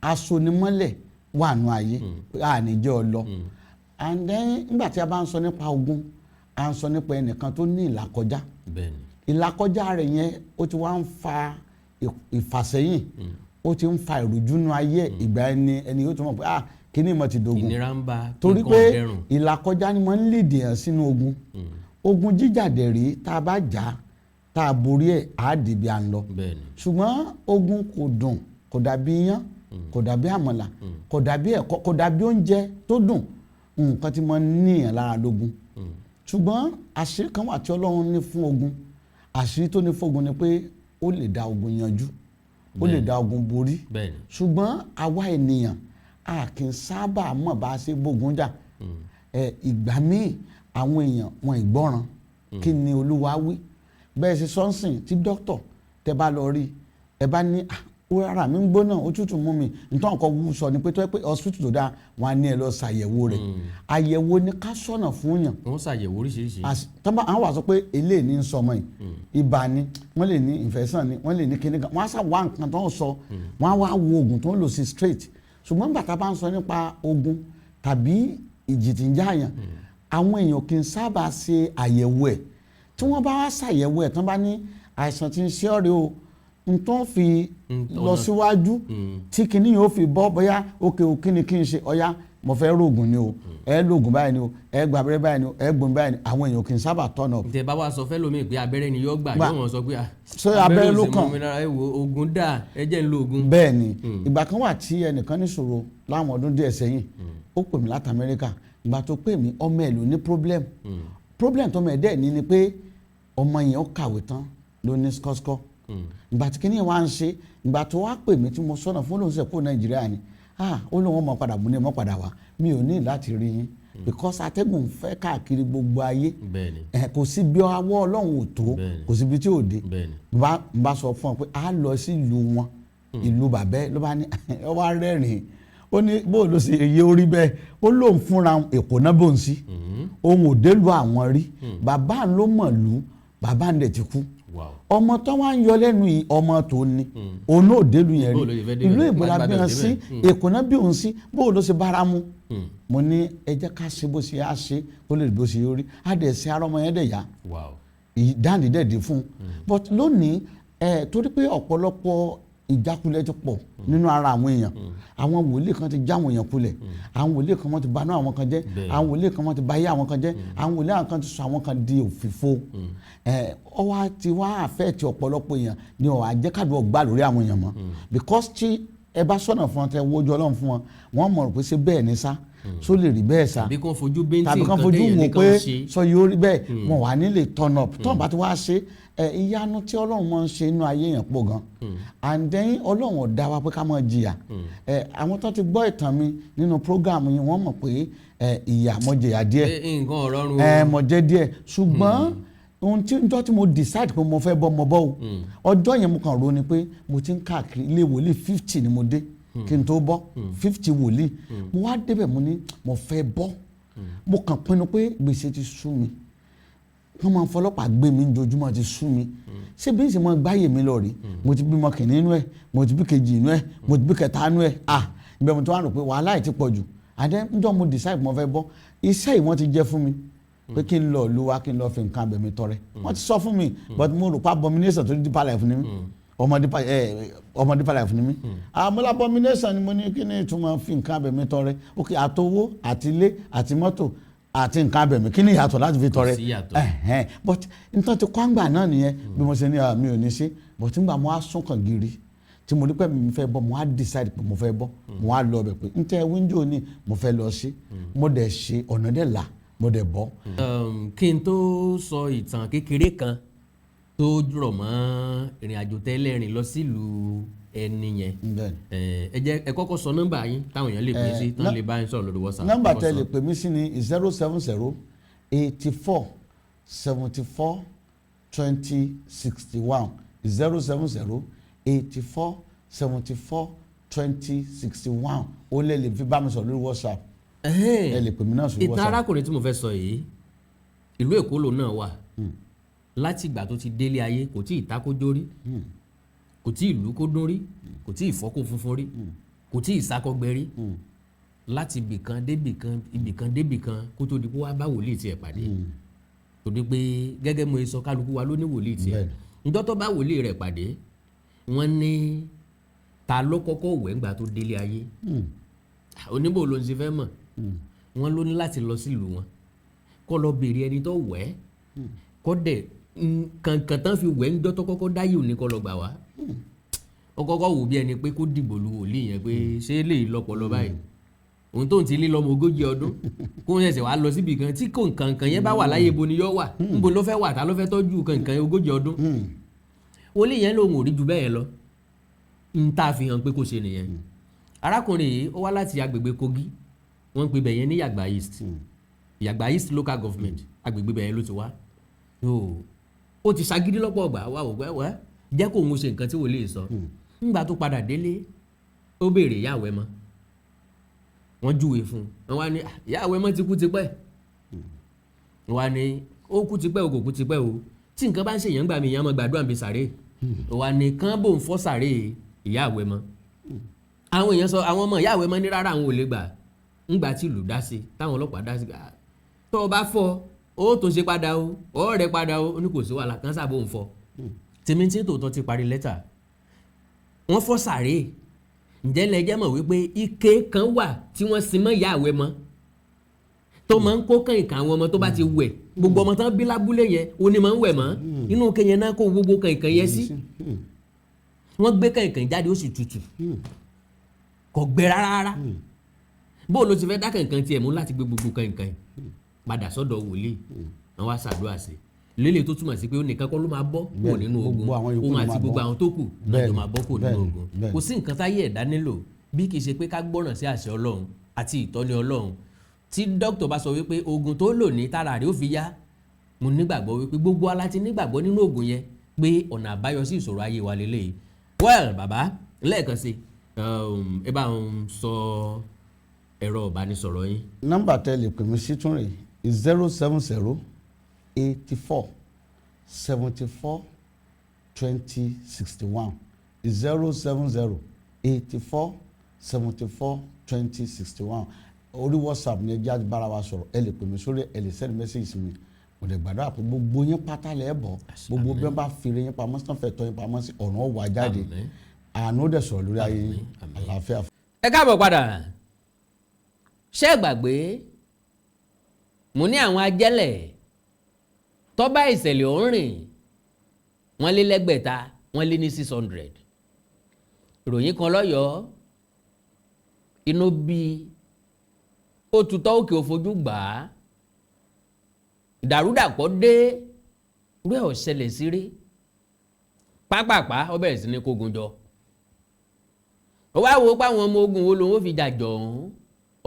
Asonimọ́lẹ̀ wà nínú ayé. Àníjẹ́ ọlọ. And then nígbà tí a bá ń sọ nípa ogun, à ń sọ nípa ẹnìkan tó ní ìlàkọjá. Bẹ́ẹ̀ni. Ìlàkọjá rẹ̀ yẹn ó ti wá ń fa ìfàsẹ́yìn. Ó ti ń fa ìrújú nínú ayé ìgbà ẹni yóò tún mọ̀ pé kíní mọ̀ ti dogun. Ìnira ń bá torí pé ìlàkọjá ni wọ́n ń lèdè hàn sínú ogun. Ogun jíjàdẹ̀ rí tá a bá jà tá a borí ẹ̀ á dìbì à ń lọ. Bẹ́ẹ̀ni. Ṣùgbọ́n ogun kò dùn kò dàbí iyán kò dàbí àmàlà kò dàbí ẹ̀kọ́ kò dàbí oúnjẹ tó dùn nǹkan tí mo níyàn lára lógun. Ṣùgbọ́n àṣírí kan wà tí Ọlọ́run ní fún ogun. Àṣírí tó ní fún ogun ni pé ó lè dá ogun yanjú ó lè dá ogun borí. Bẹ́ẹ̀ni. Ṣùgbọ́n àwa ènìyàn a kì í sábà mọ̀ bá a ṣe bógun jà. Ìgbà míì àwọn èèyàn wọn ìgbọ́ràn kí ni Olúwa wí. Bẹ́ẹ̀ ṣe sọ́nsìn tí dókítà tẹ bá lọ rí ẹ bá ní ara mi ń gbóná òtútù mú mi nítorí nǹkan wú sọ ni pé tó yẹ pé hospital tó dáa wọn á ní ẹ lọ ṣàyẹ̀wò rẹ̀. Àyẹ̀wò ni ká sọ̀nà fún yàn. Wọ́n ṣàyẹ̀wò oríṣiríṣi. Tọ́ba àwọn wà sọ pé eléyìí ní sọmọ yìí ibà ni wọ́n lè ní infection ni wọ́n lè ní kíní kan wọ́n á sá wá nǹkan tó ń sọ wọ́n á wá wo oògùn tó ń lò sí straight. Ṣùgbọ́n bàtà bá ń sọ nípa ogun tàbí ìjì tí ń jáàyàn àwọn èèyàn kì í sábà ṣe àyẹ̀wò ẹ̀ tí wọ́n bá wá ṣàyẹ̀wò ẹ̀ tán bá ní àìsàn tí ń ṣe ọ́ rè o n tó ń fi lọ síwájú tí kinní yóò fi bọ́ bóyá òkè òkè ni kí n ṣe ọ̀yá mo fẹ́ rògùn ni o ẹ lògùn báyìí ni o ẹ gba abẹ́rẹ́ báyìí ni o ẹ gbòmí báyìí ni àwọn èèyàn kì í sábà tọ̀nà. tẹ bá wa sọ fẹ́ lómi pé abẹ́rẹ́ ni yóò gbà yóò wọ́n sọ pé ṣé abẹ́rẹ́ ló kàn oògùn dà ẹ jẹ́ ń lo oògùn. bẹ́ẹ̀ ni ìgbà kan wà tí ẹnìkan níṣòro láwọn ọdún díẹ̀ sẹ́yìn ó pè mí láti Amẹ́ríkà ìgbà tó pè mí ọmọ ẹ̀ ló ní problem tó ọmọ ẹ̀ dẹ̀ ní ni pé ọmọ yẹn ó kàwé tán ló ní skọ́skọ́ ìgbà tí kíní wa ń ṣe ìgbà tó wá pè mí tí mo sọ̀nà fún olóhùn sẹ́kù Nàìjíríà ni ó lóun mọ̀ padà mú ní mọ̀ padà wá mi ò ní láti rí yín because atẹ́gùn ń fẹ́ káàkiri gbogbo ayé kò sí bí awọ́ Ọlọ́run ò tó kò sí bí tí ò dé n bá sọ fún ọ pé a lọ sí ìlú wọn ìlú bàbẹ́ ló bá ní ọ wá rẹ́rìn-ín ó ní bó ló ṣe èyí orí bẹ́ẹ̀ ó lóun fúnra Èkó náà bò ń sí ohun òdèlú àwọn rí bàbá ló mọ̀ lù bàbá ń dẹ̀ ti kú ọmọ tó wá ń yọ lẹ́nu yìí ọmọ tó ní òun náà délù yẹn rí ìlú ìbúra bí wọn sí Èkó náà bí òun sí bóun ló ṣe bára mu mo ní ẹ jẹ́ ká ṣe bó ṣe á ṣe kó lè bó ṣe yọrí á dẹ̀ ṣe ara ọmọ yẹn dẹ̀ yá ìdáǹdì dẹ̀ dé fún un but lónìí torí pé ọ̀pọ̀lọpọ̀ ìjákulẹ̀ ti pọ̀ nínú ara àwọn èèyàn àwọn wòlíì kan ti já àwọn èèyàn kulẹ̀ àwọn wòlíì kan wọ́n ti banú àwọn kan jẹ́ àwọn wòlíì kan wọ́n ti bayé àwọn kan jẹ́ àwọn wòlíì àwọn kan ti sọ àwọn kan di òfìfo ọwọ́ ti wá àfẹ́ẹ̀tì ọ̀pọ̀lọpọ̀ èèyàn ni ọ̀ àjẹkàdùn ọgbà lórí àwọn èèyàn mọ́ because tí ẹ bá sọ̀nà fún wọn tẹ wojú Ọlọ́run fún wọn wọ́n mọ̀ pé ṣé bẹ́ẹ̀ ni sá so lè rí bẹ́ẹ̀ sá tàbí kan fojú wò pé sọ yóò rí bẹ́ẹ̀ wọn wà nílé turn up turn bá ti wá ṣe ìyanu tí Ọlọ́run máa ń ṣe inú ayé yẹn pọ̀ gan and then Ọlọ́run ò dá wa pé ká máa jìyà àwọn tó ti gbọ́ ìtàn mi nínú program yìí wọ́n mọ̀ pé ìyà mo jẹ̀yà díẹ̀ nǹkan ọ̀rọ̀run mo jẹ díẹ̀ ṣùgbọ́n ohun tí mo decide pé mo fẹ́ bọ́ mo bọ́ o ọjọ́ yẹn mo kàn rò ni pé mo ti ń káàkiri ilé wòlíì 50 ni mo dé kí n tó bọ́ 50 wòlíì mo wá débẹ̀ mo ní mo fẹ́ bọ́ mo kàn pinnu pé gbèsè ti sú mi wọ́n máa ń fọlọ́pàá gbé mi ojoojúmọ́ ti sú mi ṣé bí n sì mọ gbáyè mi lọ rí mo ti bímọ kìnìún inú ẹ̀ mo ti bí kejì inú ẹ̀ mo ti bí kẹta inú ẹ̀ ibẹ̀ mo ti wá rò pé wàhálà ẹ̀ ti pọ̀ jù àdé njọ́ mo decide mo fẹ́ bọ́ iṣẹ́ yìí wọ́n ti jẹ́ fún mi pé kí n lọ lu wa kí n lọ fi nǹkan abẹ̀mí tọrẹ wọ́n ti sọ fún mi but mo rò pé abomination tó ní Deeper Life ni mí ọmọ Deeper Life ni mí àmúlá abomination ni mo ní kí ni ìtumọ̀ fi nǹkan abẹ̀mí tọrẹ ok àtowó àti ilé àti mọ́tò àti nǹkan abẹ̀mí kí ni ìyàtọ̀ láti fi tọrẹ but nítorí ti kwangba náà nìyẹn bí mo ṣe ní mi ò ní ṣe but nígbà mo á sún kàn gírí tí mo rí pé mi fẹ́ bọ́ mo á decide pé mo fẹ́ bọ́ mo á lọ bẹ̀ pé n tẹ́ wíńdò ni mo fẹ́ lọ sí mo dẹ̀ ṣe ọ̀nà dẹ̀ là mo dẹ̀ bọ́. kí n tó sọ ìtàn kékeré kan tó rọ̀ mọ́ ìrìn àjò tẹ́lẹ̀ rìn lọ sílùú ẹni yẹn ẹ jẹ́ ẹ kọ́kọ́ sọ nọ́mbà yín táwọn èèyàn lè pè sí tán lè bá yín sọ̀rọ̀ lórí WhatsApp. nọ́mbà tẹ́ lè pè mí sí ni 070 84 74 20 61 070 84 74 20 61 ó lè fi bá mi sọ̀rọ̀ lórí WhatsApp ẹ lè pè mí náà sórí WhatsApp. ìtàn arákùnrin tí mo fẹ́ sọ yìí ìlú Èkó lòun náà wà láti ìgbà tó ti délé ayé kò tí ì ta kó jórí kò tí ì lù kó dún rí kò tí ì fọ́ kó funfun rí kò tí ì sákọ́gbẹ́ rí láti ibìkan débìkan ibìkan débìkan kó tó di pé wá bá wòlíì tiẹ̀ pàdé tó di pé gẹ́gẹ́ mo sọ kálukú wa ló ní wòlíì tiẹ̀ ǹjọ́ tó bá wòlíì rẹ̀ pàdé wọ́n ní ta ló kọ́kọ́ wẹ̀ ńgbà tó délé ayé oníbò ló ń ṣe fẹ́ mọ̀ wọ́n ló ní láti lọ sílùú wọn kó lọ béèrè ẹni tó wẹ̀ kó dẹ̀ kankan tán fi wẹ̀ ńjọ́ tó kọ́kọ́ dáyé òní kó lọ gbà wá ó kọ́kọ́ wò bí ẹni pé kó dìbò lu wòlíì yẹn pé ṣé lè lọ́pọ̀lọ́ báyìí òun tó ń ti lé lọ́mọ 40 ọdún kó ń ṣẹ̀ṣẹ̀ wá lọ síbi kan tí kò nǹkan yẹn bá wà láyé bo ni yọ wà níbo ló fẹ́ wà tá ló fẹ́ tọ́jú nǹkan 40 ọdún wòlíì yẹn lòun ò rí ju bẹ́ẹ̀ lọ ń tá a fi hàn pé kò ṣe nìyẹn arákùnrin yìí ó wá láti agbègbè Kogi wọ́n ń pè bẹ̀yẹn ní Yàgbà East Yàgbà East local government agbègbè bẹ̀yẹn ló ti wá ó ti ṣagídí lọ́pọ̀ ọgbà wà wẹ́ jẹ́ kó òun ṣe nǹkan tí wòlíì sọ ńgbà tó padà délé ó béèrè ìyá àwẹ̀ mọ́ wọ́n júwe fún un wọ́n wá ní ìyá àwẹ̀ mọ́ ti kú tipẹ́ wọ́n wá ní ó kú tipẹ́ o kò kú tipẹ́ o tí nǹkan bá ń ṣèyàn gbà mí ìyá ọmọ gbàdúrà ń bi sàré wọ́n wá ní kán bò ń fọ́ sàré ìyá àwẹ̀ mọ́ àwọn èèyàn sọ àwọn ọmọ ìyá àwẹ̀ mọ́ ní rárá àwọn ò lè gbà ńgbà tí ìlú dá sí táwọn ọlọ́pàá dá sí tó o bá fọ́ ó tún ṣe padà o ó rẹ̀ padà o ní kò sí wàhálà kan sábò ń fọ́ tèmi tí tòótọ́ ti parí lẹ́tà wọ́n fọ́ sàré ǹjẹ́ lẹ́jẹ́ mọ̀ wípé ike kan wà tí wọ́n sin mọ́ ìyá àwẹ̀ mọ́ tó máa ń kó kànìkàn àwọn ọmọ tó bá ti wẹ̀ gbogbo ọmọ tán bí lábúlé yẹn ó ní máa ń wẹ̀ mọ́ inú ike yẹn náà kó gbogbo kànìkàn yẹn sí wọ́n gbé kànìkàn jáde ó sì tutù kò gbẹ rárá bó ló ti fẹ́ dá kànìkàn tiẹ̀ mú láti gbé gbogbo kànìkàn padà sọ́dọ̀ wòlíì wọ́n wá ṣàdúrà sí lélẹ̀ tó túmọ̀ sí pé ó nìkan kọ́ ló máa bọ́ kúrò nínú ogun òun àti gbogbo àwọn tó kù náà ló máa bọ́ kúrò nínú ogun kò sí nǹkan táyé ẹ̀dá nílò bí kì í ṣe pé ká gbọ́ràn sí àṣẹ Ọlọ́run àti ìtọ́ni Ọlọ́run tí dókítà bá sọ wípé oògùn tó lò ní tára rẹ̀ ó fi yá mo nígbàgbọ́ wípé gbogbo ala ti nígbàgbọ́ nínú oògùn yẹn pé ọ̀nà àbáyọ sí ìṣòro ayé wa lélẹ́yìí well bàbá lẹ́ẹ̀kan sí ẹ bá ń sọ ẹ̀rọ ìbánisọ̀rọ̀ yín. nọ́mbà tẹ́ lè pè mí sí tún rè 070 84 74 20 61 070 84 74 20 61. Orí WhatsApp ni ẹjẹ́ àti bára wa sọ̀rọ̀, ẹ lè pè mí sórí, ẹ lè send message sí mi. Mo lè gbàdúrà pé gbogbo yín pátá lẹ́ bọ̀, gbogbo bí wọ́n bá fèrè yín pamọ́ sí fẹ́ tọ́ yín pamọ́ sí ọ̀nà ọ̀wà jáde. Àánú dẹ̀ sọ̀rọ̀ lórí ayé yín, àlàáfíà. Ẹ káàbọ̀ padà. Ṣé ẹ gbàgbé mo ní àwọn ajẹ́lẹ̀ tó bá ìṣẹ̀lẹ̀ ọ̀hún rìn wọ́n lé lẹ́gbẹ̀ta, wọ́n lé ní 600. Ìròyìn kan lọ́yọ̀ọ́ inú bí ó tutọ́ òkè òfojú gbà á, ìdàrúdàpọ̀ dé rú ẹ̀ ò ṣẹlẹ̀ sí rí, pápápá ó bẹ̀rẹ̀ sí ní kógun jọ. Ó wá wo páwọn ọmọ ogun wo lòun ó fi jàjọ̀ ọ̀hún,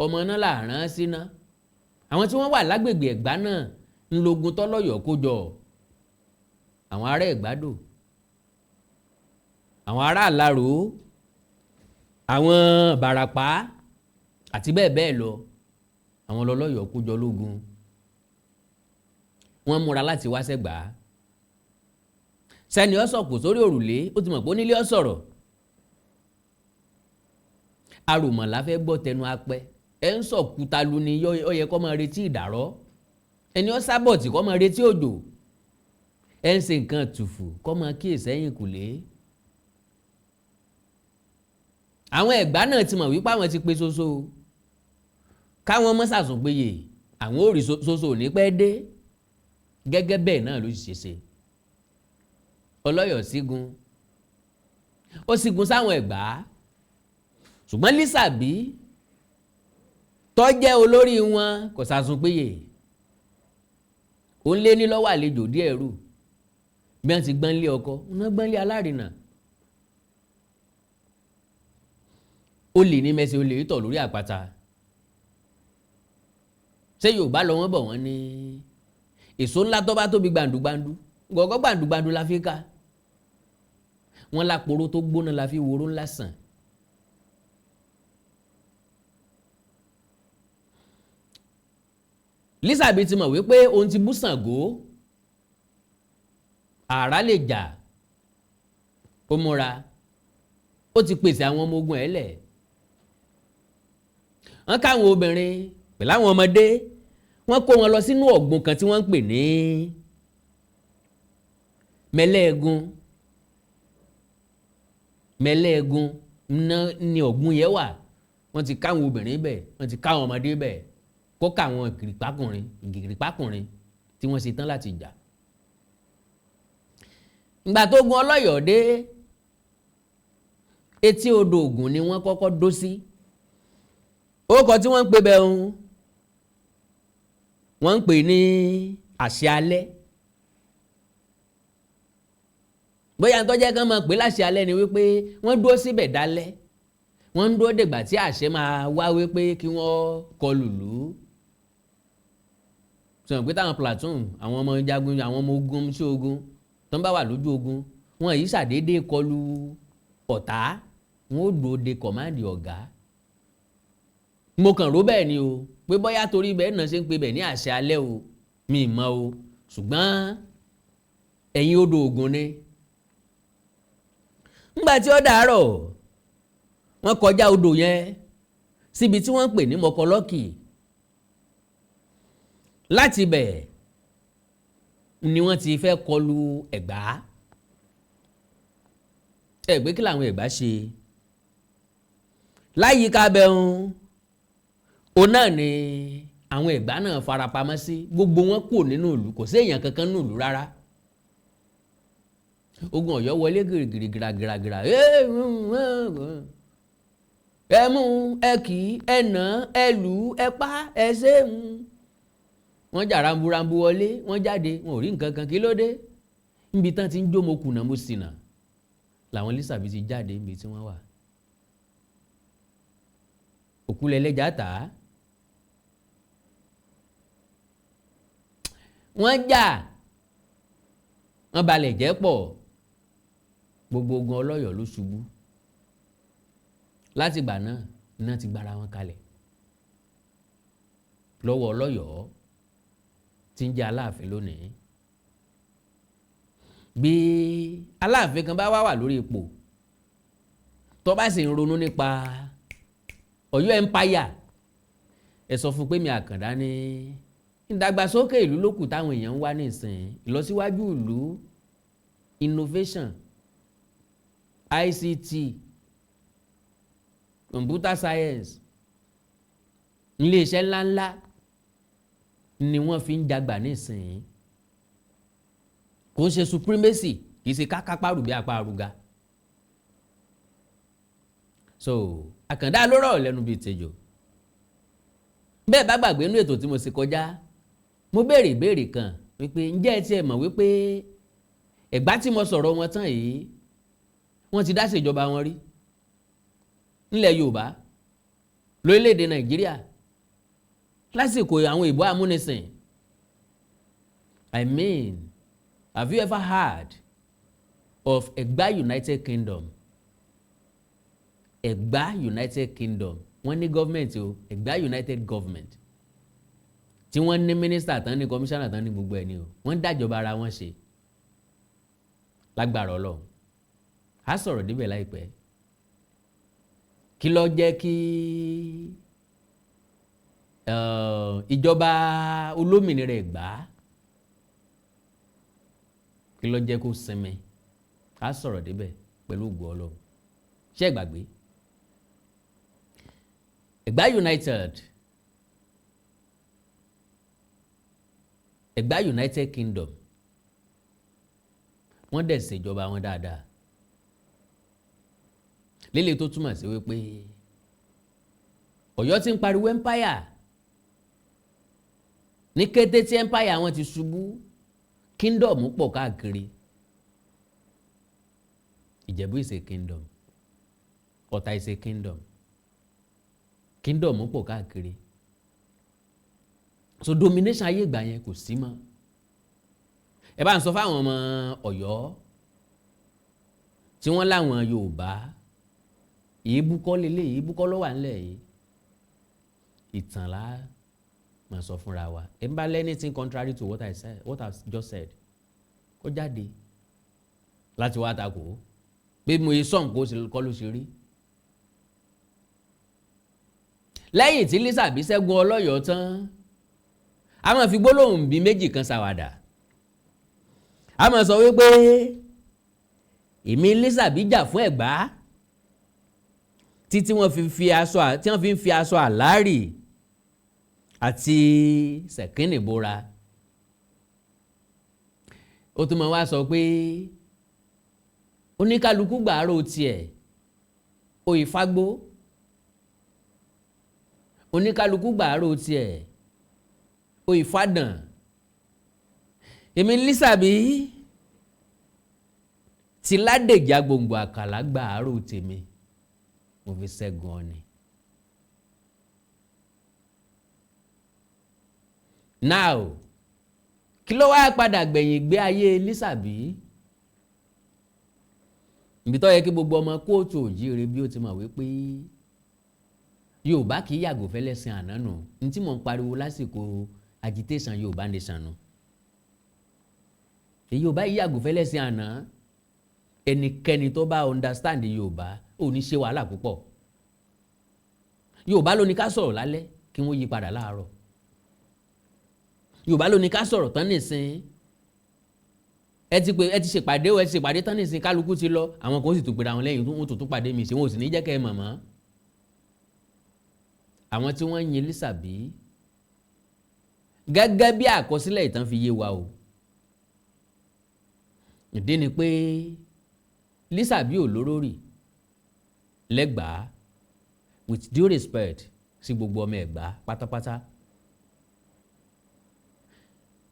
ọmọ náà làárán síná. Àwọn tí wọ́n wà lágbègbè Ẹ̀gbá náà ń lógun tọ́lọ́yọ̀ kó jọ, àwọn ará Ẹ̀gbádò, àwọn ará Àlárò, àwọn Bàràpá àti bẹ́ẹ̀ bẹ́ẹ̀ lọ, àwọn lọ́lọ́yọ̀ kó jọ lógun. Wọ́n múra láti wá s'Ẹ̀gbá. Sẹ́ni ó sọ̀kò sórí òrùlé, ó ti mọ̀ pé onílé ó sọ̀rọ̀. Aròmọ̀lá fẹ́ gbọ́ tẹnu apẹ́, ẹ ń sọ̀kúta lu ni ó yẹ kó máa retí ìdàrọ́, ẹni ó sábọ̀tì kó máa retí òjò, ẹ ń ṣe nǹkan tùfù kó máa kíyèsí ẹ̀yìn kùlé. Àwọn Ẹ̀gbá náà ti mọ̀ wípé àwọn ti pe ṣoṣo, káwọn mọ́ sàsùnpéye àwọn ò rí ṣoṣo ò ní pẹ́ dé. Gẹ́gẹ́ bẹ́ẹ̀ náà ló ṣe ṣe. Ọlọ́yọ̀ sígun, ó sígun sáwọn Ẹ̀gbá, ṣùgbọ́n Lisabi tó jẹ́ olórí wọn kò sàsùnpéye, ó ń lé ní lọ́wọ́ àlejò díẹ̀ rú bí wọ́n ti gbọ́n lé ọkọ, wọ́n gbọ́n lé alárinà. Ó lè ní mẹ́sẹ̀, ó lè tọ̀ lórí àpáta. Ṣé Yorùbá lọ wọ́n bọ̀ wọ́n ní èso ńlá tó bá tóbi gbàǹdùgbàǹdù, gọ̀gọ́ gbàǹdùgbàǹdù la fi ká. Wọ́n láporó tó gbóná la fi woró ńlá sàn. Lisabi ti mọ̀ wípé òun ti bú Ṣàngó, àrá lè jà, ó múra, ó ti pèsè àwọn ọmọ ogun ẹ̀ lẹ̀. Wọ́n káwọn obìnrin pẹ̀lú àwọn ọmọdé, wọ́n kó wọn lọ sínú ọ̀gbun kan tí wọ́n ń pè ní Mẹ́lẹ́ẹ̀gún. Mẹ́lẹ́ẹ̀gún ní ọ̀gbun yẹn wà. Wọ́n ti káwọn obìnrin bẹ̀, wọ́n ti káwọn ọmọdé bẹ̀, kó káwọn gìrìpákùnrin tí wọ́n ṣe tán láti jà. Ìgbà tó gun Ọlọ́yọ̀ dé, etí odò Ògùn ni wọ́n kọ́kọ́ dó sí. Orúkọ tí wọ́n ń pè bẹ́ẹ̀ ń, wọ́n ń pè ní àṣẹ alẹ́. Bóyá tó jẹ́ kán máa pè láṣẹ alẹ́ ni wípé wọ́n dúró síbẹ̀ dálẹ́, wọ́n ń dúró dègbà tí àṣẹ máa wá wípé kí wọ́n kọlù lù ú. Sọ̀rọ̀ pé táwọn platoon, àwọn ọmọ jagun, àwọn ọmọ ogun sí ogun tó ń bá wà lójú ogun, wọn yìí ṣàdédé kọlù ọ̀tá, wọn ó dúró de kọ̀máàdì ọ̀gá. Mo kàn rò bẹ́ẹ̀ ni o, pé bóyá torí bẹ́ẹ̀ náà ṣe ń pe bẹ́ẹ̀ ní àṣẹ alẹ́ o, mi mọ̀ o, ṣùgbọ́n ẹ̀yìn odò Ògùn ni. Nígbà tí ó dàárọ̀, wọ́n kọjá odò yẹn síbi tí wọ́n ń pè ní Mọ̀kọ́lọ́kì. Láti bẹ̀ ni wọ́n ti fẹ́ kọlù Ẹ̀gbá. Ẹ̀gbẹ́ kí làwọn Ẹ̀gbá ṣe? Láyìíká bẹ̀rùn, òun náà ni àwọn Ẹ̀gbá náà farapamọ́ sí. Gbogbo wọn kò nínú ìlú, kò sí èèyàn kankan nínú ìlú rárá. Ogun Ọ̀yọ́ wọlé gìrìgìrì gìràgìrà, ẹ mú, ẹ kì í, ẹ nà, ẹ lù ú, ẹ pa, ẹ ṣe é. Wọ́n jà ramburambu wọlé, wọ́n jáde, wọn ò rí nǹkan kan, kí ló dé? Níbi tán ti ń jó mo kùnà mo ṣìnà làwọn Lisabi ti jáde níbi tí wọ́n wà. Òkúlẹ̀lẹ́jà tà á. Wọ́n jà, wọ́n balẹ̀ jẹ́ pọ̀, gbogbo ogun Ọlọ́yọ̀ ló ṣubú. Láti ìgbà náà iná ti gbára wọn kalẹ̀ lọ́wọ́ Ọlọ́yọ̀ tí ń jẹ́ Aláàfin lónìí. bí Aláàfin kan bá wà lórí ipò tó bá sì ń ronú nípa Ọ̀yọ́ empire ẹ sọ fún pé mi Àkàndá ní ìdàgbàsókè ìlú lókù táwọn èèyàn ń wá nísìnyí, ìlọsíwájú ìlú, innovation, ICT, computer science, iléeṣẹ́ ńláńlá ni wọ́n fi ń jagbà nísìnyí. Kò ń ṣe supremacy, kì í ṣe kákápárù bí apá arúgà. So Àkàndá ló rọ̀ lẹ́nu bíi tejò. Bẹ́ẹ̀ bá gbàgbé inú ètò tí mo ṣe kọjá, mo béèrè ìbéèrè kan wípé ǹjẹ́ ẹ tiẹ̀ mọ̀ wípé Ẹ̀gbá tí mo sọ̀rọ̀ wọn tán yìí wọ́n ti dá ṣèjọba wọn rí nílẹ̀ Yorùbá, lórílẹ̀‐èdè Nàìjíríà lásìkò àwọn ìbò amúnisìn. I mean, have you ever heard of Ẹ̀gbá United Kingdom? Ẹ̀gbá United Kingdom wọ́n ní gọ́ọ̀mẹ̀ntì o, Ẹ̀gbá United Government tí wọ́n ní mínísítà tán ní kọmíṣánná tán ní gbogbo ẹ̀ ni o, wọ́n dájọba ara wọn ṣe lágbára Ọlọ́run. A sọ̀rọ̀ débẹ̀ láìpẹ́. Kí ló jẹ́ kí ìjọba olómìnira Ẹ̀gbá kí ló jẹ́ kó sinmi? A sọ̀rọ̀ débẹ̀ pẹ̀lú ògo Ọlọ́run. Ṣé ẹ gbàgbé? Ẹ̀gbá United Kingdom wọ́n dẹ̀ ṣèjọba wọn dáadáa. Lílé tó túmọ̀ sí wípé Ọ̀yọ́ ti ń pariwo empire. Ní kété tí empire wọn ti ṣubú, kingdom pọ̀ káàkiri. Ìjẹ̀bú is a kingdom, Ọ̀tà is a kingdom, kingdom pọ̀ káàkiri. So domination ayé ìgbà yẹn kò sí mọ́. Ẹ bá ń sọ fáwọn ọmọ Ọ̀yọ́ tí wọ́n láwọn Yorùbá èébú kọ́ lélẹ̀, èébú kọ́ ló wà nílẹ̀ yìí. Ìtàn la máa sọ fúnra wa. Ẹ bá anything contrary to what I've just said, kó jáde láti wá takò pé mo yẹ sọ̀n kọ́ ló ṣe rí. Lẹ́yìn tí Lisabi ṣẹ́gun Ọlọ́yọ̀ọ́ tán, a máa fi gbólóhùn bíi méjì kan ṣàwàdà. A máa sọ wípé èmi Lisabi jà fún Ẹ̀gbá títí wọ́n fi ń fi aṣọ àlárì àti sẹ̀kínì bóra. Ó tún máa wá sọ pé oníkálukú gbàárò tiẹ̀ oyè fagbó, oníkálukú gbàárò tiẹ̀ oyè fádàn. Èmi Lisabi ti Ládèjì Agbòǹgbò Àkàlà gbàárò tèmi, mo fi ṣẹ́gun ọ ni. Now kí ló wá padà gbẹ̀yìn gbé ayé Lisabi? Ibi tó yẹ kí gbogbo ọmọ kóòtù òjíire bí ó ti mọ̀ wípé Yorùbá kì í yàgò fẹ́lẹ́sìn àná nù. Ní tí mò ń pariwo lásìkò agitation Yorùbá nation nù. Yorùbá yìí yàgò fẹ́lẹ́sìn àná. Ẹnikẹ́ni tó bá understand Yorùbá ò ní ṣe wàhálà púpọ̀. Yorùbá ló ní ká sọ̀rọ̀ lálẹ́ kí wọ́n yí padà láàárọ̀. Yorùbá ló ní ká sọ̀rọ̀ tán nìsín. Ẹ ti ṣèpàdé tán nìsín, kálukú ti lọ, àwọn kan ó sì tún pèrè àwọn lẹ́yìn wọn tó tún pàdé mi sí, wọn ò sì ní jẹ́ kẹ́ ẹ mọ̀ mọ́. Àwọn tí wọ́n yin Lisabi gẹ́gẹ́ bí àkọsílẹ̀ ìtàn fi yé wa o. Ìdí ni pé Lisabi ò lórórì lẹ́gbàá, with due respect sí gbogbo ọmọ Ẹ̀gbá pátápátá.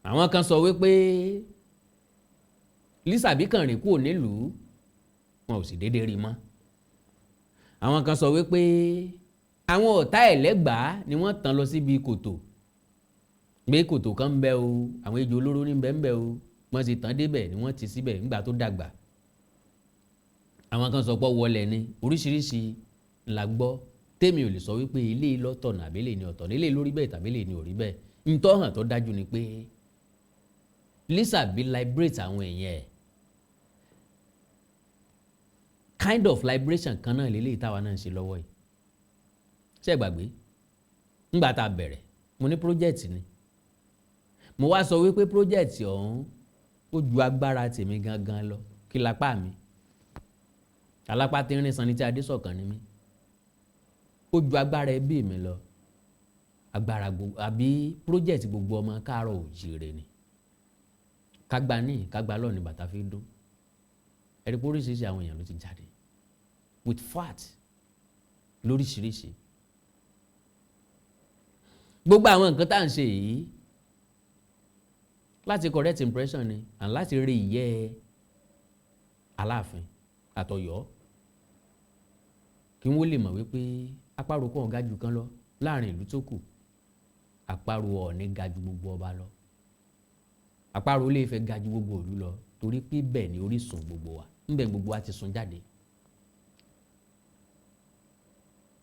Àwọn kan sọ wípé Lisabi kàn rìn kúrò nílùú, wọn ò sì déédéé rí mọ́. Àwọn kan sọ wípé àwọn ọ̀tá ẹ̀lẹ́gbàá ni wọ́n tàn lọ síbi kòtò, gbé kòtò kan ń bẹ o, àwọn ejò olóró ní bẹ ń bẹ o, wọ́n sì tàn débẹ̀ ni wọ́n ti síbẹ̀ nígbà tó dàgbà. Àwọn kan sọ pé wọlé ni, oríṣiríṣi la gbọ́. Tèmi ò lè sọ wípé ilé lọ́tọ̀nà àbílẹ̀ ni ọ̀tọ̀, ilé lórí bẹ́ẹ̀ tàbílẹ̀ ni ò rí bẹ́ẹ̀. Ntọ́ hàn tó dájú ni pé Lisabi liberate àwọn èèyàn ẹ̀ kind of liberation kan náà lélẹ́yìí táwa náà ń ṣe lọ́wọ́ yìí ṣé ẹ gbàgbé ńgbà tá a bẹ̀rẹ̀ mo ní project ni mo wá sọ wípé project ọ̀hún ó ju agbára tèmi gangan lọ kí lápá mi alápá tí ń rìn sanni tí adésọ̀kan ni mí ó ju agbára ẹbí mi lọ agbára gbogbo àbí project gbogbo ọmọ káàárọ̀ oòjíire ni kágbá lọ ní bàtà fi dún ẹ̀rí pé oríṣiríṣi àwọn èèyàn ló ti jáde with fat lóríṣiríṣi gbogbo àwọn nǹkan tá à ń ṣe yìí láti correct impression ni and láti rí ìyẹ́ Aláàfin àtọ̀yọ́ kí wọ́n lè mọ̀ wípé àparò kan ga jù kan lọ láàrin ìlú tó kù àparò Ọ̀ọ̀ni ga jù gbogbo ọba lọ àparò Ilé-Ifẹ̀ ga jù gbogbo ìlú lọ torí pé bẹ́ẹ̀ ni orísun gbogbo wa ńbẹ̀ gbogbo wa ti sun jáde.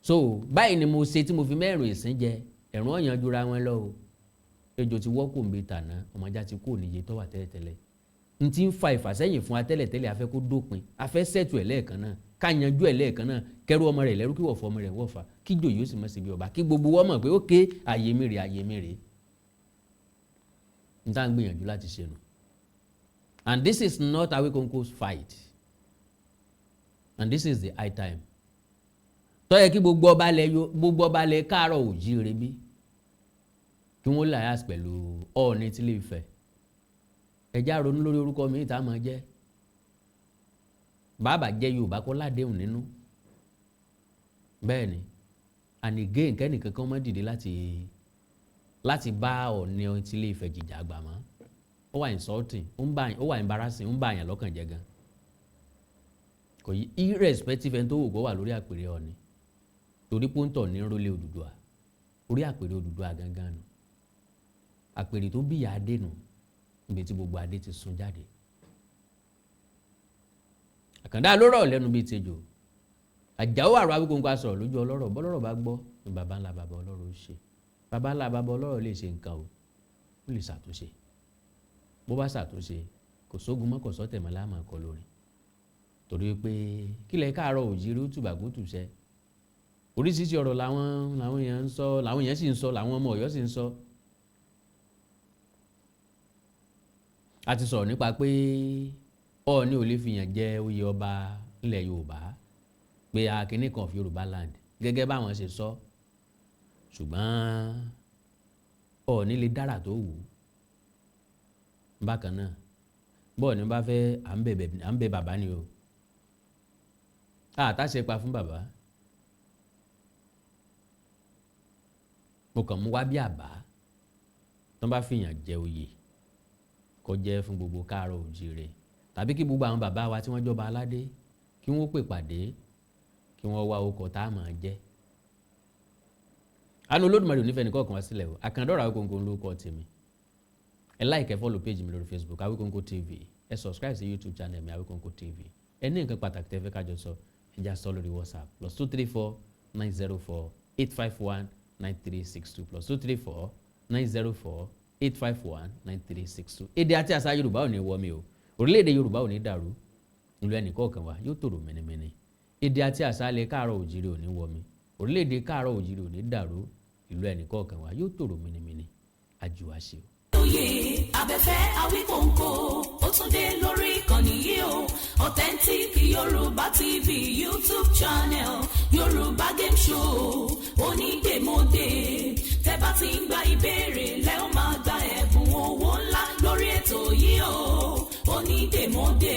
So báyìí ni mo ṣe tí mo fi mẹ́rin ìsìn jẹ ẹ̀rùn ọ̀yàn jura wọn lọ o ejò ti wọ́kù ń bi tàná ọmọjà ti kú níye tó wà tẹ́lẹ̀tẹ́lẹ̀ n ti ń fa ìfàsẹ́yìn fún atẹ́lẹ̀tẹ́lẹ̀ afẹ́ kó dópin afẹ́ sẹ́tù ẹ̀ lẹ́ẹ̀kan náà ká yanjú ẹ̀ lẹ́ẹ̀kan náà kẹrù ọmọ rẹ̀ lẹ́rú kí wọ́n fọ ọmọ rẹ̀ wọ́fà kí jòyè ó sì mọ̀ sí bí ọba kí gbogbo wọn mọ̀ pé ó ké àyè mi rè n tá à ń gbìyànjú láti ṣe nù. And this is not Awikonko's fight and this is the high time tó yẹ kí gbogbo ọba lẹ káàárọ̀ oòjíire bí kí wọ́n láyàs pẹ̀lú Ọọ̀ni tí Ilé-Ifẹ̀ ẹjá ronú lórí orúkọ mi ìta máa jẹ́ bàbá jẹ́ Yorùbá kọ́ ládéhùn nínú bẹ́ẹ̀ ni and again kẹ́nìkan kan mọ́ dìde láti bá Ọọ̀ni tí Ilé-Ifẹ̀ jìjà àgbà mọ́ ó wà insulting ó wà embarrassing ó ń bá àyàn lọ́kàn jẹ́ gan kò yí irrespective ẹni tó wò kó wà lórí àpèrè Ọọ̀ni torí pọ́ńtọ̀ ní rólé Odùduwà orí àpèrè Odùduwà gangan nù àpèrè tó bí ìyá adé nù níbi tí gbogbo adé ti sun jáde Àkàndá ló rọ̀ lẹ́nu bíi tejò Àjàó àrò Awíkonko sọ̀rọ̀ lójú ọlọ́rọ̀ bọ́lọ́rọ̀ bá gbọ́ ní baba ńlá baba ọlọ́rọ̀ ó ṣe baba ńlá baba ọlọ́rọ̀ lè ṣe nǹkan o ó lè ṣàtúnṣe bó bá ṣàtúnṣe kò sógun mọ́ kò sọ́tẹ̀ mọ́ láàmú ọkọ lórí torí pé kílẹ̀ káàárọ̀ oòjíire ó tùbàgún tùṣẹ́ oríṣiríṣi ọ̀rọ̀ làwọn èèyàn ń sọ làwọn èèyàn sì ń sọ làwọn ọmọ Ọ̀yọ́ sì ń sọ. A ti sọ̀rọ̀ nípa pé Ọọ̀ni ò lè fìyàn jẹ oyè ọba ilẹ̀ Yorùbá pé akínní kan fi Yorùbá land gẹ́gẹ́ báwọn ṣe sọ ṣùgbọ́n Ọọ̀ni lè dára tó wù ú bákan náà bọ́ọ̀ni bá fẹ́ à ń bẹ bàbá ni o àtàṣe pa fún bàbá mo kàn mú wá bí àbá tó bá fìyàn jẹ oyè kó jẹ́ fún gbogbo káàárọ̀ oòjíire tàbí kí gbogbo àwọn bàbá wa tí wọ́n jọba aládé kí wọ́n pè pàdé kí wọ́n wá okọ̀ tá a máa jẹ́. àánú Olódùmarè ò nífẹ̀ẹ́ nìkan kan wá sílẹ̀ o Àkàndá Awíkonko ló kọ́ tèmi ẹ like ẹ follow page mi lórí Facebook Awikonko TV ẹ subscribe sí YouTube channel mi Awikonko TV ẹ ní nǹkan pàtàkì tẹ́ fẹ́ kájọ sọ ẹ já sọ lórí WhatsApp +234 904 851 9362 +234 904 851 9362. Èdè àti àṣà Yorùbá ò ní wọ mi o orílẹ̀-èdè Yorùbá ò ní dàrú ìlú ẹnìkọ̀ọ̀kan wa yóò tòrò mẹ́nẹ́mẹ́nẹ́ èdè àti àṣà ilẹ̀ káàárọ̀ oòjíire ò ní wọ mi orílẹ̀-èdè káàárọ̀ oòjíire ò ní dàrú ìlú ẹnìkọ̀ọ̀kan wa yóò tòrò mẹ́nẹ́mẹ́nẹ́ àjùwàṣe o. Oyè abẹ́fẹ́ Awikonko ó tún dé lórí ìkànnì yìí o Authentic Yorùbá TV YouTube channel Yorùbá game show onídèmọdè tẹ́ bá ti ń gba ìbéèrè lẹ́ ó máa gba ẹ̀bùn owó ńlá lórí ètò yìí o onídèmọdè.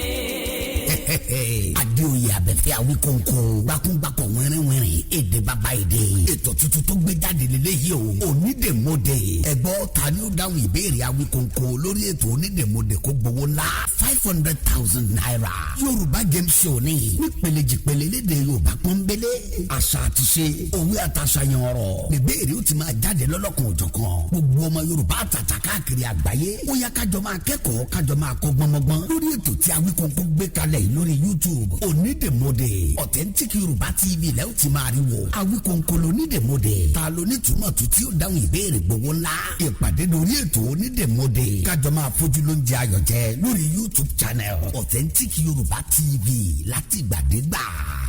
Adéoyè abẹ́fẹ́ Awikonko gbákúngbákọ̀ wẹ́rẹ́wẹ́rẹ́ èdè bàbá èdè ètò tuntun tó gbé jáde lélẹ́yìí o onídèmọdè ẹgbọ́ ta ni ó dáhùn ìbéèrè Awikonko lórí ètò onídèmọdè kó gbowó ńlá 500,000 naira Yorùbá game show ní nípele jìpele lédè Yorùbá pọ́nbélé àṣà àti ṣe òwe àtàṣàyàn ọ̀rọ̀ ìbéèrè ó ti máa jáde lọ́lọ́kan òjọ̀kan gbogbo ọmọ Yorùbá àtàtà káàkiri àgbáyé ó yá kájọ máa kẹ́kọ̀ọ́ kájọ máa kọ́ gbọ́nmọ́gbọ́n lórí ètò tí Awikonko gbé kalẹ̀ lórí YouTube onídèmọdè authentic yorùbá tv lẹ́yìn tí máa rí wo Awíkonko lónídèmọdè ta ló ní túmọ̀ tó tí ó dáhùn ìbéèrè gbowó ńlá ìpàdé lórí ètò onídèmọdè kájọ máa fojú ló ń jẹ ayọ̀ jẹ lórí YouTube channel authentic yorùbá tv láti gbàdégbà.